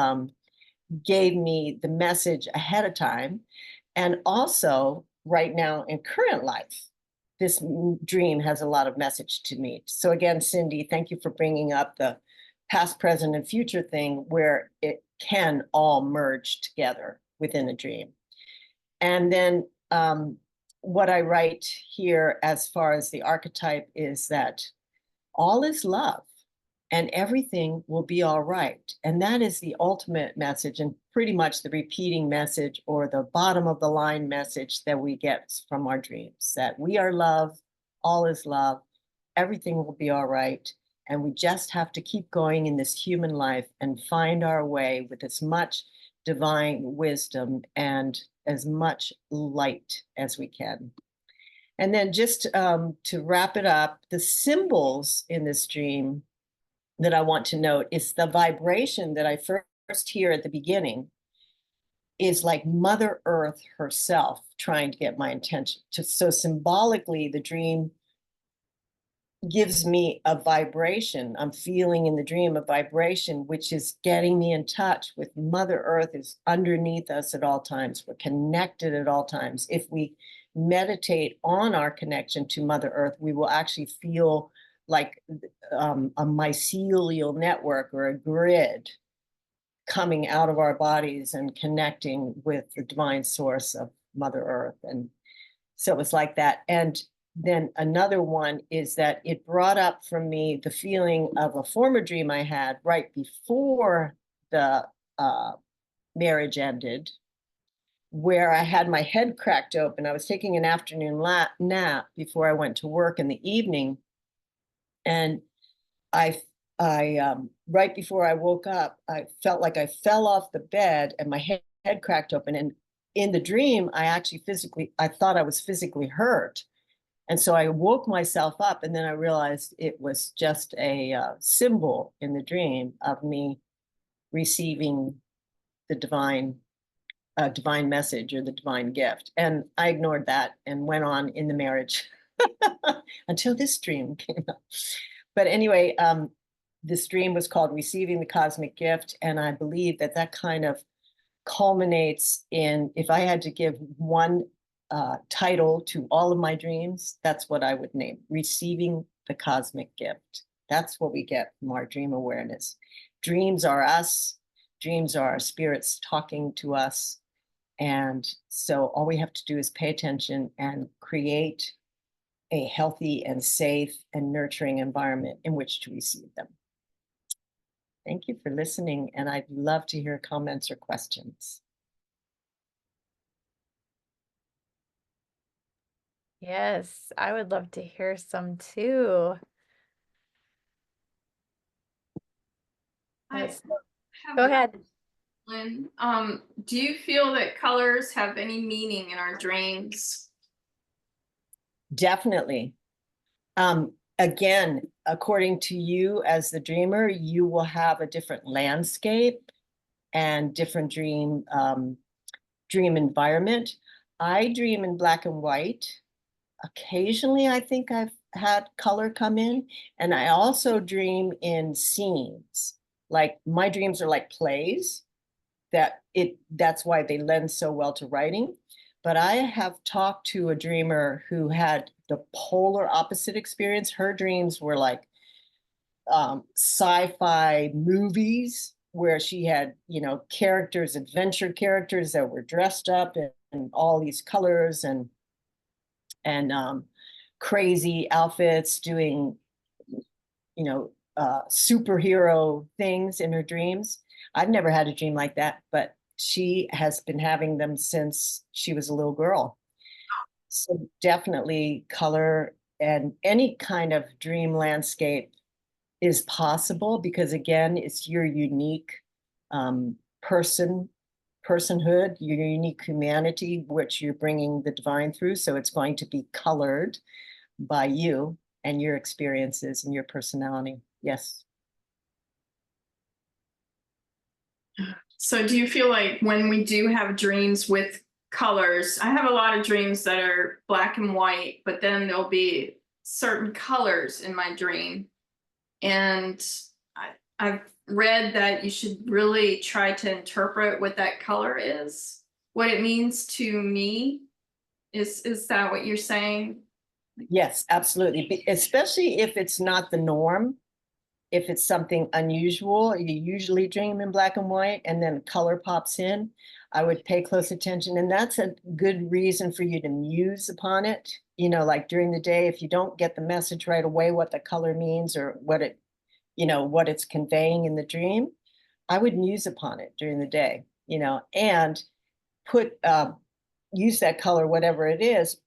gave me the message ahead of time. And also right now in current life, this dream has a lot of message to me. So again, Cindi, thank you for bringing up the past, present, and future thing where it can all merge together within a dream. And then what I write here as far as the archetype is that all is love and everything will be all right. And that is the ultimate message, and pretty much the repeating message or the bottom of the line message that we get from our dreams, that we are love, all is love, everything will be all right. And we just have to keep going in this human life and find our way with as much divine wisdom and as much light as we can. And then just to wrap it up, the symbols in this dream that I want to note is the vibration that I first hear at the beginning is like Mother Earth herself trying to get my attention. So symbolically, the dream gives me a vibration. I'm feeling in the dream a vibration, which is getting me in touch with Mother Earth is underneath us at all times. We're connected at all times. If we meditate on our connection to Mother Earth, we will actually feel like a mycelial network or a grid coming out of our bodies and connecting with the divine source of Mother Earth. And so it was like that. And then another one is that it brought up for me the feeling of a former dream I had right before the marriage ended, where I had my head cracked open. I was taking an afternoon nap before I went to work in the evening. And I right before I woke up, I felt like I fell off the bed and my head cracked open. And in the dream, I thought I was physically hurt. And so I woke myself up, and then I realized it was just a symbol in the dream of me receiving the divine message or the divine gift. And I ignored that and went on in the marriage until this dream came up. But anyway, this dream was called Receiving the Cosmic Gift. And I believe that that kind of culminates in, if I had to give one title to all of my dreams, that's what I would name, Receiving the Cosmic Gift. That's what we get from our dream awareness. Dreams are us. Dreams are our spirits talking to us. And so all we have to do is pay attention and create a healthy and safe and nurturing environment in which to receive them. Thank you for listening, and I'd love to hear comments or questions.
Yes, I would love to hear some too.
I
Yes.
have
Go
a
ahead.
Lynn. Do you feel that colors have any meaning in our dreams?
Definitely. Again, according to you as the dreamer, you will have a different landscape and different dream environment. I dream in black and white. Occasionally, I think I've had color come in, and I also dream in scenes. Like my dreams are like plays. That's why they lend so well to writing. But I have talked to a dreamer who had the polar opposite experience. Her dreams were like sci-fi movies where she had, characters, adventure characters that were dressed up in all these colors and crazy outfits, doing, superhero things in her dreams. I've never had a dream like that, but she has been having them since she was a little girl. So definitely color and any kind of dream landscape is possible because again, it's your unique personhood, your unique humanity, which you're bringing the divine through. So it's going to be colored by you and your experiences and your personality. Yes.
So do you feel like when we do have dreams with colors, I have a lot of dreams that are black and white, but then there'll be certain colors in my dream. And I've read that you should really try to interpret what that color is, what it means to me. Is that what you're saying?
Yes, absolutely. Especially if it's not the norm. If it's something unusual, you usually dream in black and white and then color pops in, I would pay close attention. And that's a good reason for you to muse upon it. You know, like during the day, if you don't get the message right away, what the color means or what it, you know, what it's conveying in the dream, I would muse upon it during the day, you know, and use that color, whatever it is,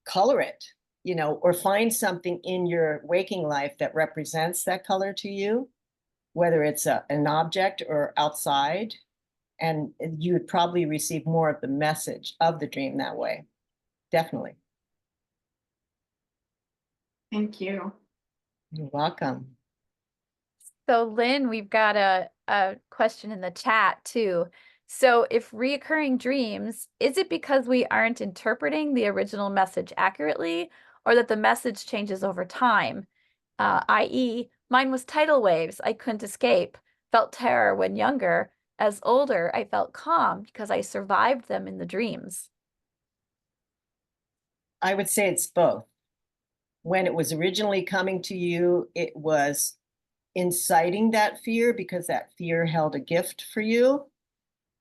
color it, you know, or find something in your waking life that represents that color to you, whether it's an object or outside, and you would probably receive more of the message of the dream that way. Definitely.
Thank you.
You're welcome.
So Lynn, we've got a question in the chat too. So if reoccurring dreams, is it because we aren't interpreting the original message accurately, or that the message changes over time? I.e., mine was tidal waves I couldn't escape, felt terror when younger. As older, I felt calm because I survived them in the dreams.
I would say it's both. When it was originally coming to you, it was inciting that fear because that fear held a gift for you.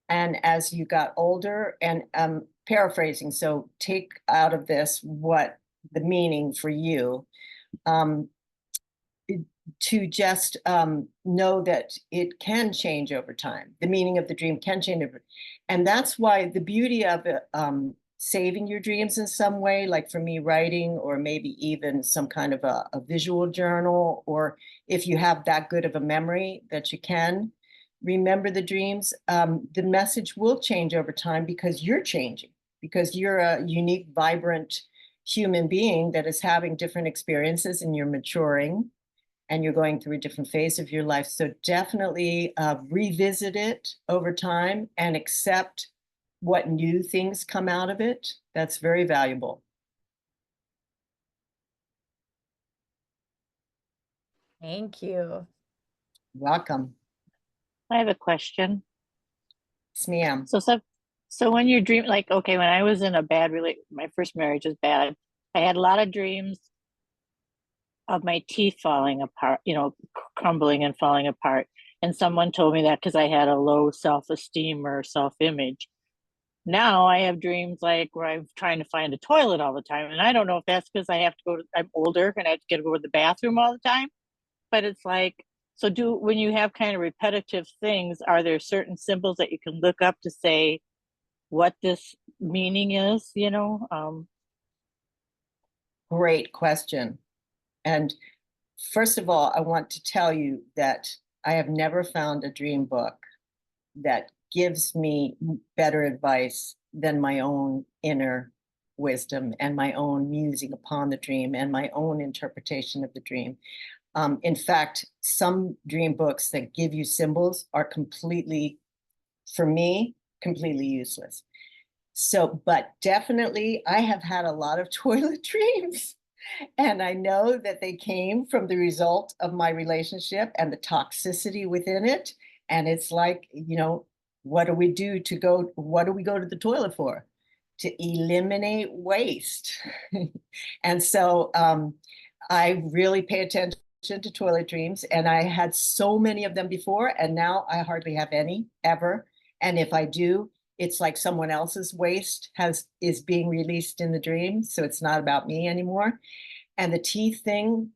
And as you got older, and paraphrasing, so take out of this what the meaning for you, to just know that it can change over time. The meaning of the dream can change over, and that's why the beauty of it, saving your dreams in some way, like for me, writing, or maybe even some kind of a visual journal, or if you have that good of a memory that you can remember the dreams, the message will change over time because you're changing, because you're a unique, vibrant human being that is having different experiences and you're maturing and you're going through a different phase of your life. So definitely revisit it over time and accept what new things come out of it. That's very valuable.
Thank you.
Welcome.
I have a question.
Yes, ma'am.
So when you dream, like, okay, when I was in a bad my first marriage was bad. I had a lot of dreams of my teeth falling apart, you know, crumbling and falling apart. And someone told me that because I had a low self-esteem or self-image. Now I have dreams like where I'm trying to find a toilet all the time. And I don't know if that's because I'm older and I have to go to the bathroom all the time. But it's like, so when you have kind of repetitive things, are there certain symbols that you can look up to say what this meaning is, you know?
Great question. And first of all, I want to tell you that I have never found a dream book that gives me better advice than my own inner wisdom and my own musing upon the dream and my own interpretation of the dream. In fact, some dream books that give you symbols are completely, for me, completely useless. So, but definitely I have had a lot of toilet dreams. And I know that they came from the result of my relationship and the toxicity within it. And it's like, you know, what do we do to go? What do we go to the toilet for? To eliminate waste. And so I really pay attention to toilet dreams. And I had so many of them before, and now I hardly have any ever. And if I do, it's like someone else's waste is being released in the dream. So it's not about me anymore. And the teeth thing,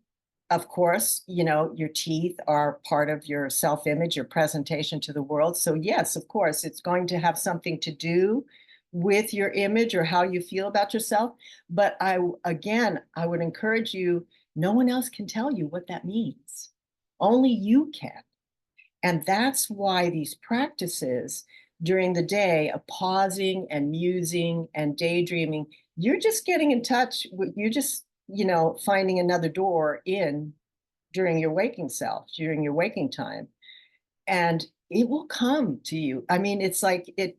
of course, you know, your teeth are part of your self-image, your presentation to the world. So yes, of course, it's going to have something to do with your image or how you feel about yourself. But again, I would encourage you, no one else can tell you what that means. Only you can. And that's why these practices during the day of pausing and musing and daydreaming, you're just getting in touch with, you're just, you know, finding another door in during your waking self, during your waking time. And it will come to you. I mean, it's like it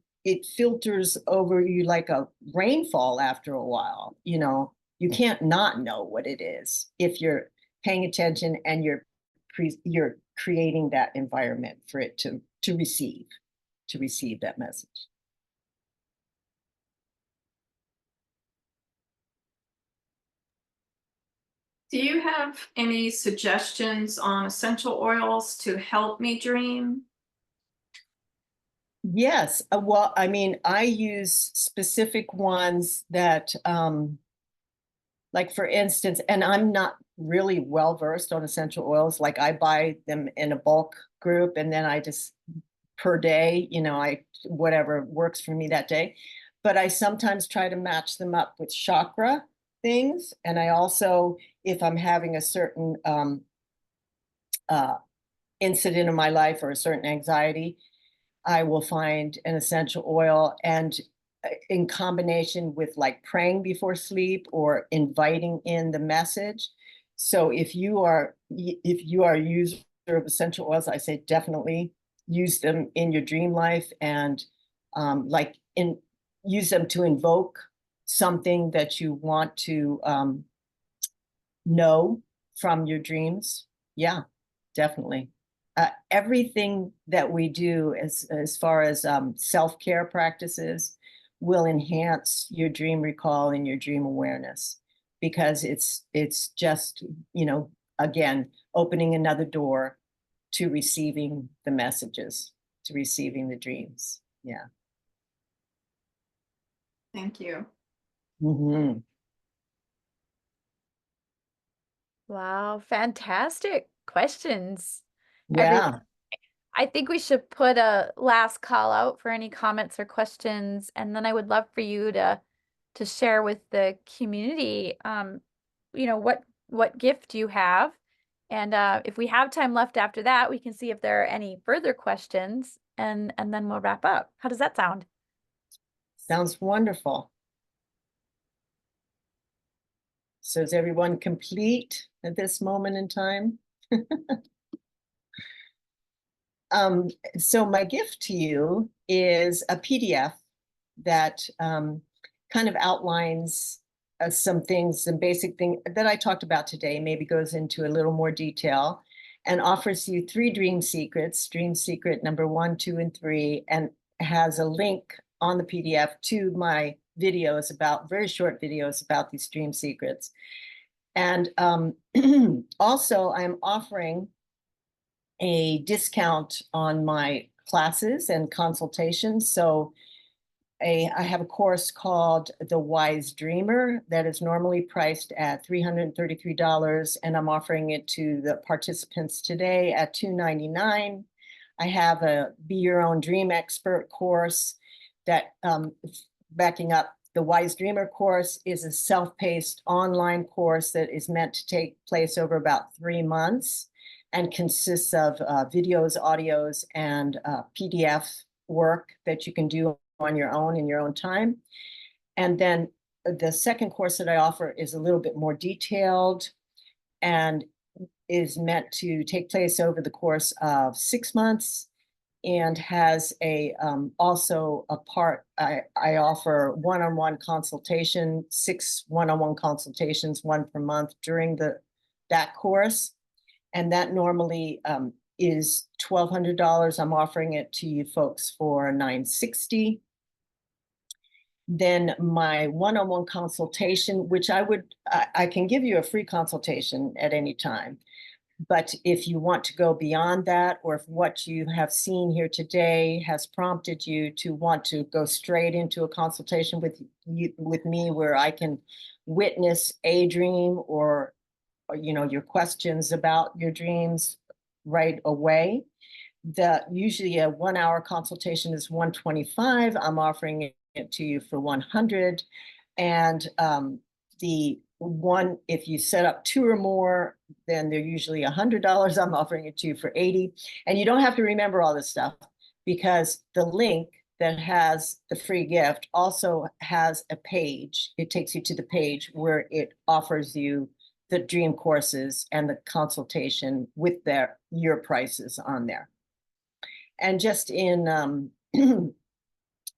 filters over you like a rainfall after a while. You know, you can't not know what it is if you're paying attention and you're creating that environment for it to receive that message.
Do you have any suggestions on essential oils to help me dream?
Yes, well, I mean, I use specific ones that, like for instance, and I'm not really well versed on essential oils. Like I buy them in a bulk group, and then I just per day, you know, whatever works for me that day. But I sometimes try to match them up with chakra things, and I also, if I'm having a certain incident in my life or a certain anxiety, I will find an essential oil, and in combination with like praying before sleep or inviting in the message. So if you are a user of essential oils, I say definitely use them in your dream life, and use them to invoke something that you want to know from your dreams. Yeah, definitely. Everything that we do as far as self-care practices will enhance your dream recall and your dream awareness, because it's just, you know, again, opening another door to receiving the messages, to receiving the dreams. Yeah.
Thank you.
Mm-hmm.
Wow, fantastic questions, everyone.
Yeah.
I think we should put a last call out for any comments or questions, and then I would love for you to share with the community, you know, what gift you have, and if we have time left after that, we can see if there are any further questions, and then we'll wrap up. How does that sound?
Sounds wonderful. So is everyone complete at this moment in time? So my gift to you is a PDF that kind of outlines some things, some basic things that I talked about today, maybe goes into a little more detail, and offers you 3 dream secrets, dream secret number 1, 2, and 3, and has a link on the PDF to my videos about, very short videos about these dream secrets. And also I'm offering a discount on my classes and consultations. So I have a course called The Wise Dreamer that is normally priced at $333, and I'm offering it to the participants today at $299. I have a Be Your Own Dream Expert course that, backing up, the Wise Dreamer course is a self-paced online course that is meant to take place over about 3 months and consists of videos, audios, and PDF work that you can do on your own in your own time. And then the second course that I offer is a little bit more detailed and is meant to take place over the course of 6 months, and has a also a part, I offer one-on-one consultation, 6 one-on-one consultations, 1 per month during that course. And that normally is $1,200. I'm offering it to you folks for $960. Then my one-on-one consultation, which I can give you a free consultation at any time. But if you want to go beyond that, or if what you have seen here today has prompted you to want to go straight into a consultation with me, where I can witness a dream or your questions about your dreams right away. Usually a 1 hour consultation is $125. I'm offering it to you for $100. And if you set up 2 or more, then they're usually $100. I'm offering it to you for $80. And you don't have to remember all this stuff, because the link that has the free gift also has a page. It takes you to the page where it offers you the dream courses and the consultation with your prices on there. And just in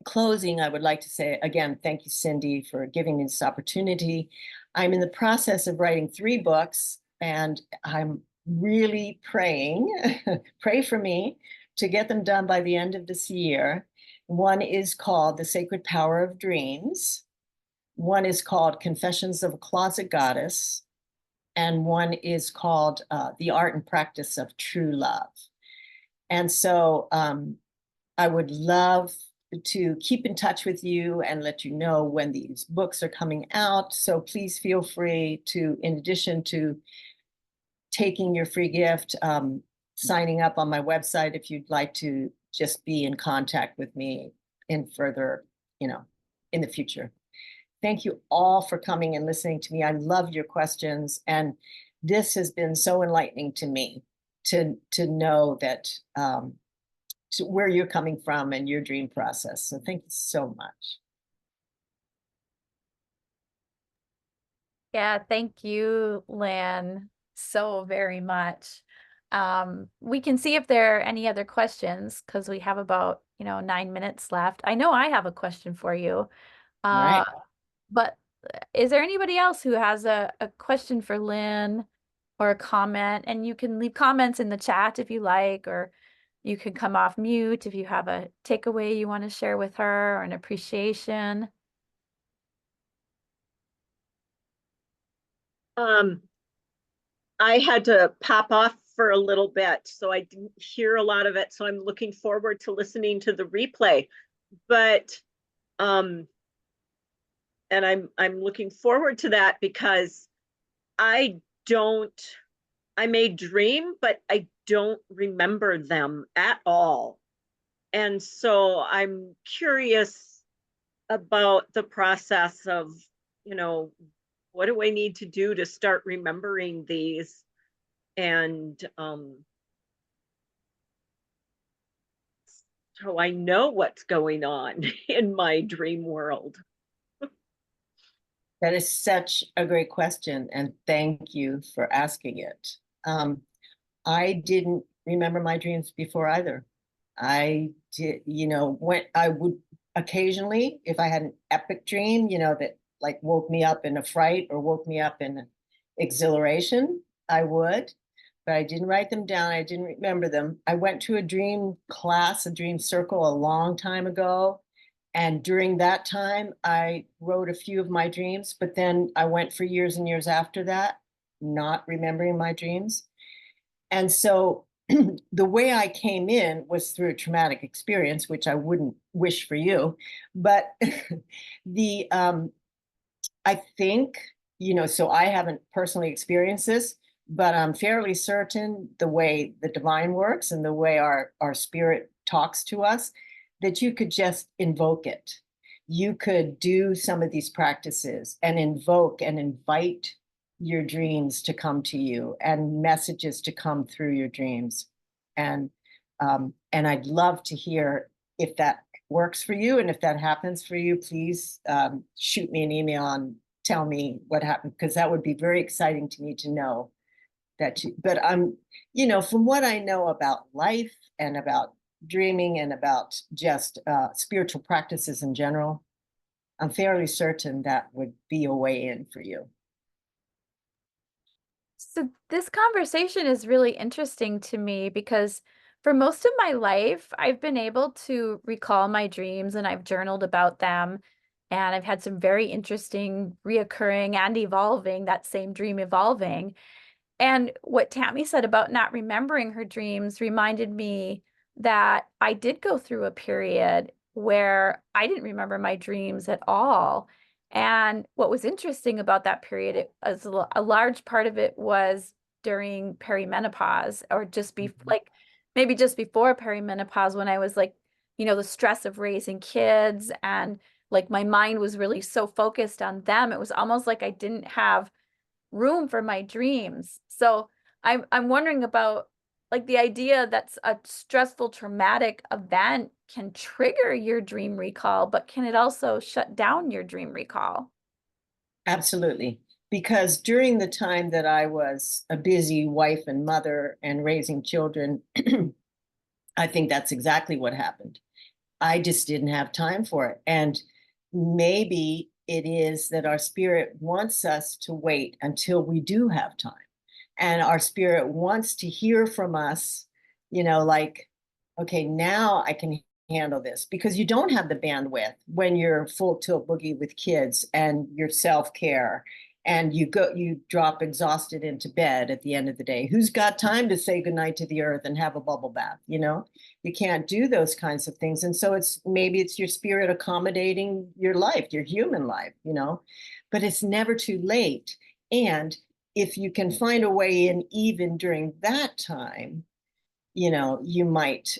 closing, I would like to say again, thank you, Cindi, for giving me this opportunity. I'm in the process of writing 3 books, and I'm really praying, pray for me, to get them done by the end of this year. One is called The Sacred Power of Dreams. One is called Confessions of a Closet Goddess. And one is called The Art and Practice of True Love. And so I would love to keep in touch with you and let you know when these books are coming out. So please feel free to, in addition to taking your free gift, signing up on my website if you'd like to just be in contact with me in further, in the future. Thank you all for coming and listening to me. I love your questions, and this has been so enlightening to me to know that where you're coming from and your dream process. So thank you so much.
Yeah, thank you, Lynn, so very much. We can see if there are any other questions, because we have about 9 minutes left. I know I have a question for you.
Right.
But is there anybody else who has a question for Lynn or a comment? And you can leave comments in the chat if you like, or you can come off mute if you have a takeaway you want to share with her or an appreciation.
I had to pop off for a little bit, so I didn't hear a lot of it. So I'm looking forward to listening to the replay. But and I'm looking forward to that, because I may dream, but I don't remember them at all. And so I'm curious about the process of, what do I need to do to start remembering these? And so I know what's going on in my dream world.
That is such a great question, and thank you for asking it. I didn't remember my dreams before either. I did, when I would occasionally, if I had an epic dream, that like woke me up in a fright or woke me up in exhilaration, I would, but I didn't write them down. I didn't remember them. I went to a dream class, a dream circle, a long time ago. And during that time, I wrote a few of my dreams, but then I went for years and years after that, not remembering my dreams. And so the way I came in was through a traumatic experience, which I wouldn't wish for you. But I think, so I haven't personally experienced this, but I'm fairly certain the way the divine works and the way our spirit talks to us, that you could just invoke it. You could do some of these practices and invoke and invite your dreams to come to you and messages to come through your dreams. And I'd love to hear if that works for you. And if that happens for you, please shoot me an email and tell me what happened, because that would be very exciting to me to know that but I'm, from what I know about life and about dreaming and about just spiritual practices in general, I'm fairly certain that would be a way in for you.
So this conversation is really interesting to me, because for most of my life, I've been able to recall my dreams and I've journaled about them. And I've had some very interesting reoccurring and evolving, that same dream evolving. And what Tammy said about not remembering her dreams reminded me that I did go through a period where I didn't remember my dreams at all. And what was interesting about that period, it was a large part of it was during perimenopause, or just be like maybe just before perimenopause, when I was like, the stress of raising kids, and like my mind was really so focused on them. It was almost like I didn't have room for my dreams. So I'm wondering about like the idea that a stressful traumatic event can trigger your dream recall, but can it also shut down your dream recall?
Absolutely. Because during the time that I was a busy wife and mother and raising children, I think that's exactly what happened. I just didn't have time for it. And maybe it is that our spirit wants us to wait until we do have time. And our spirit wants to hear from us, like, okay, now I can handle this, because you don't have the bandwidth when you're full tilt boogie with kids and your self-care, and you drop exhausted into bed at the end of the day. Who's got time to say goodnight to the earth and have a bubble bath? You can't do those kinds of things. And so maybe it's your spirit accommodating your life, your human life, but it's never too late. And if you can find a way in even during that time, you might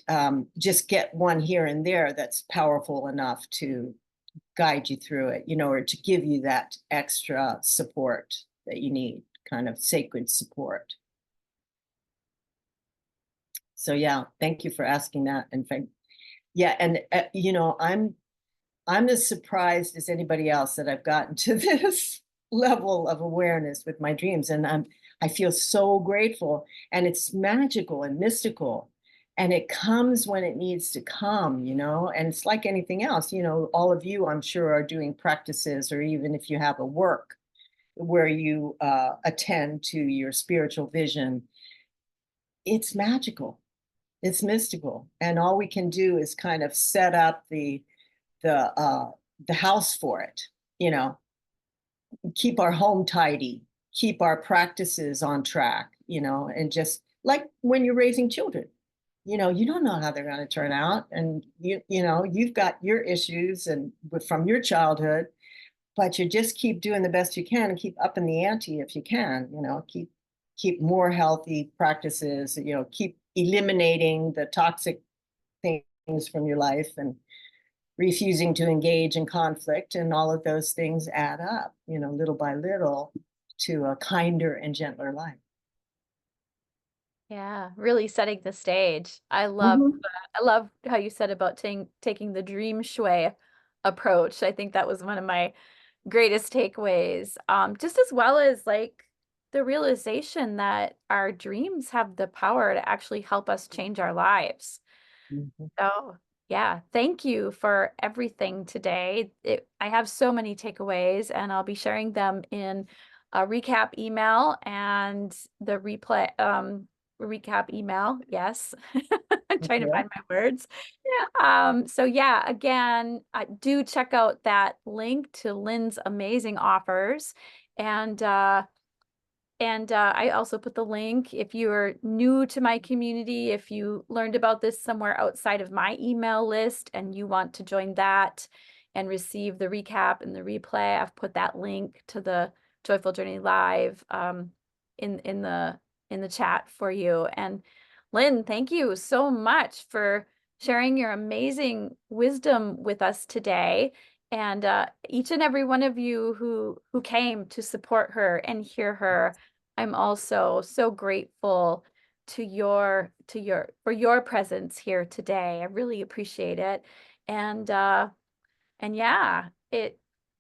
just get one here and there that's powerful enough to guide you through it, or to give you that extra support that you need, kind of sacred support. So yeah, thank you for asking that. In fact, yeah, and I'm as surprised as anybody else that I've gotten to this level of awareness with my dreams, and I feel so grateful, and it's magical and mystical, and it comes when it needs to come, and it's like anything else. All of you, I'm sure, are doing practices, or even if you have a work where you attend to your spiritual vision, it's magical, it's mystical, and all we can do is kind of set up the house for it, keep our home tidy, keep our practices on track, and just like when you're raising children, you don't know how they're going to turn out, and you've got your issues and from your childhood, but you just keep doing the best you can and keep upping the ante if you can, keep more healthy practices, keep eliminating the toxic things from your life, and refusing to engage in conflict, and all of those things add up, little by little, to a kinder and gentler life.
Yeah, really setting the stage. I love
Mhm.
I love how you said about taking the dream shui approach. I think that was one of my greatest takeaways. Just as well as like the realization that our dreams have the power to actually help us change our lives.
Mhm.
So, yeah, thank you for everything today. I have so many takeaways, and I'll be sharing them in a recap email and the replay recap email. Yes. I'm trying to
Okay.
find my words. So yeah, again, do check out that link to Lynn's amazing offers. And I also put the link, if you're new to my community, if you learned about this somewhere outside of my email list and you want to join that and receive the recap and the replay, I've put that link to the Joyful Journey Live in the chat for you. And Lynn, thank you so much for sharing your amazing wisdom with us today. And each and every one of you who came to support her and hear her, I'm also so grateful for your presence here today. I really appreciate it. And yeah,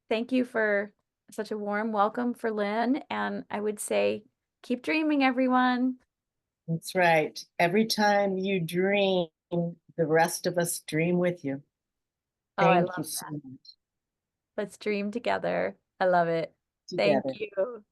thank you for such a warm welcome for Lynn. And I would say keep dreaming, everyone.
That's right. Every time you dream, the rest of us dream with you.
Oh, I
Thank
love
you so
that.
much.
Let's dream together. I love it. Thank
Together.
you.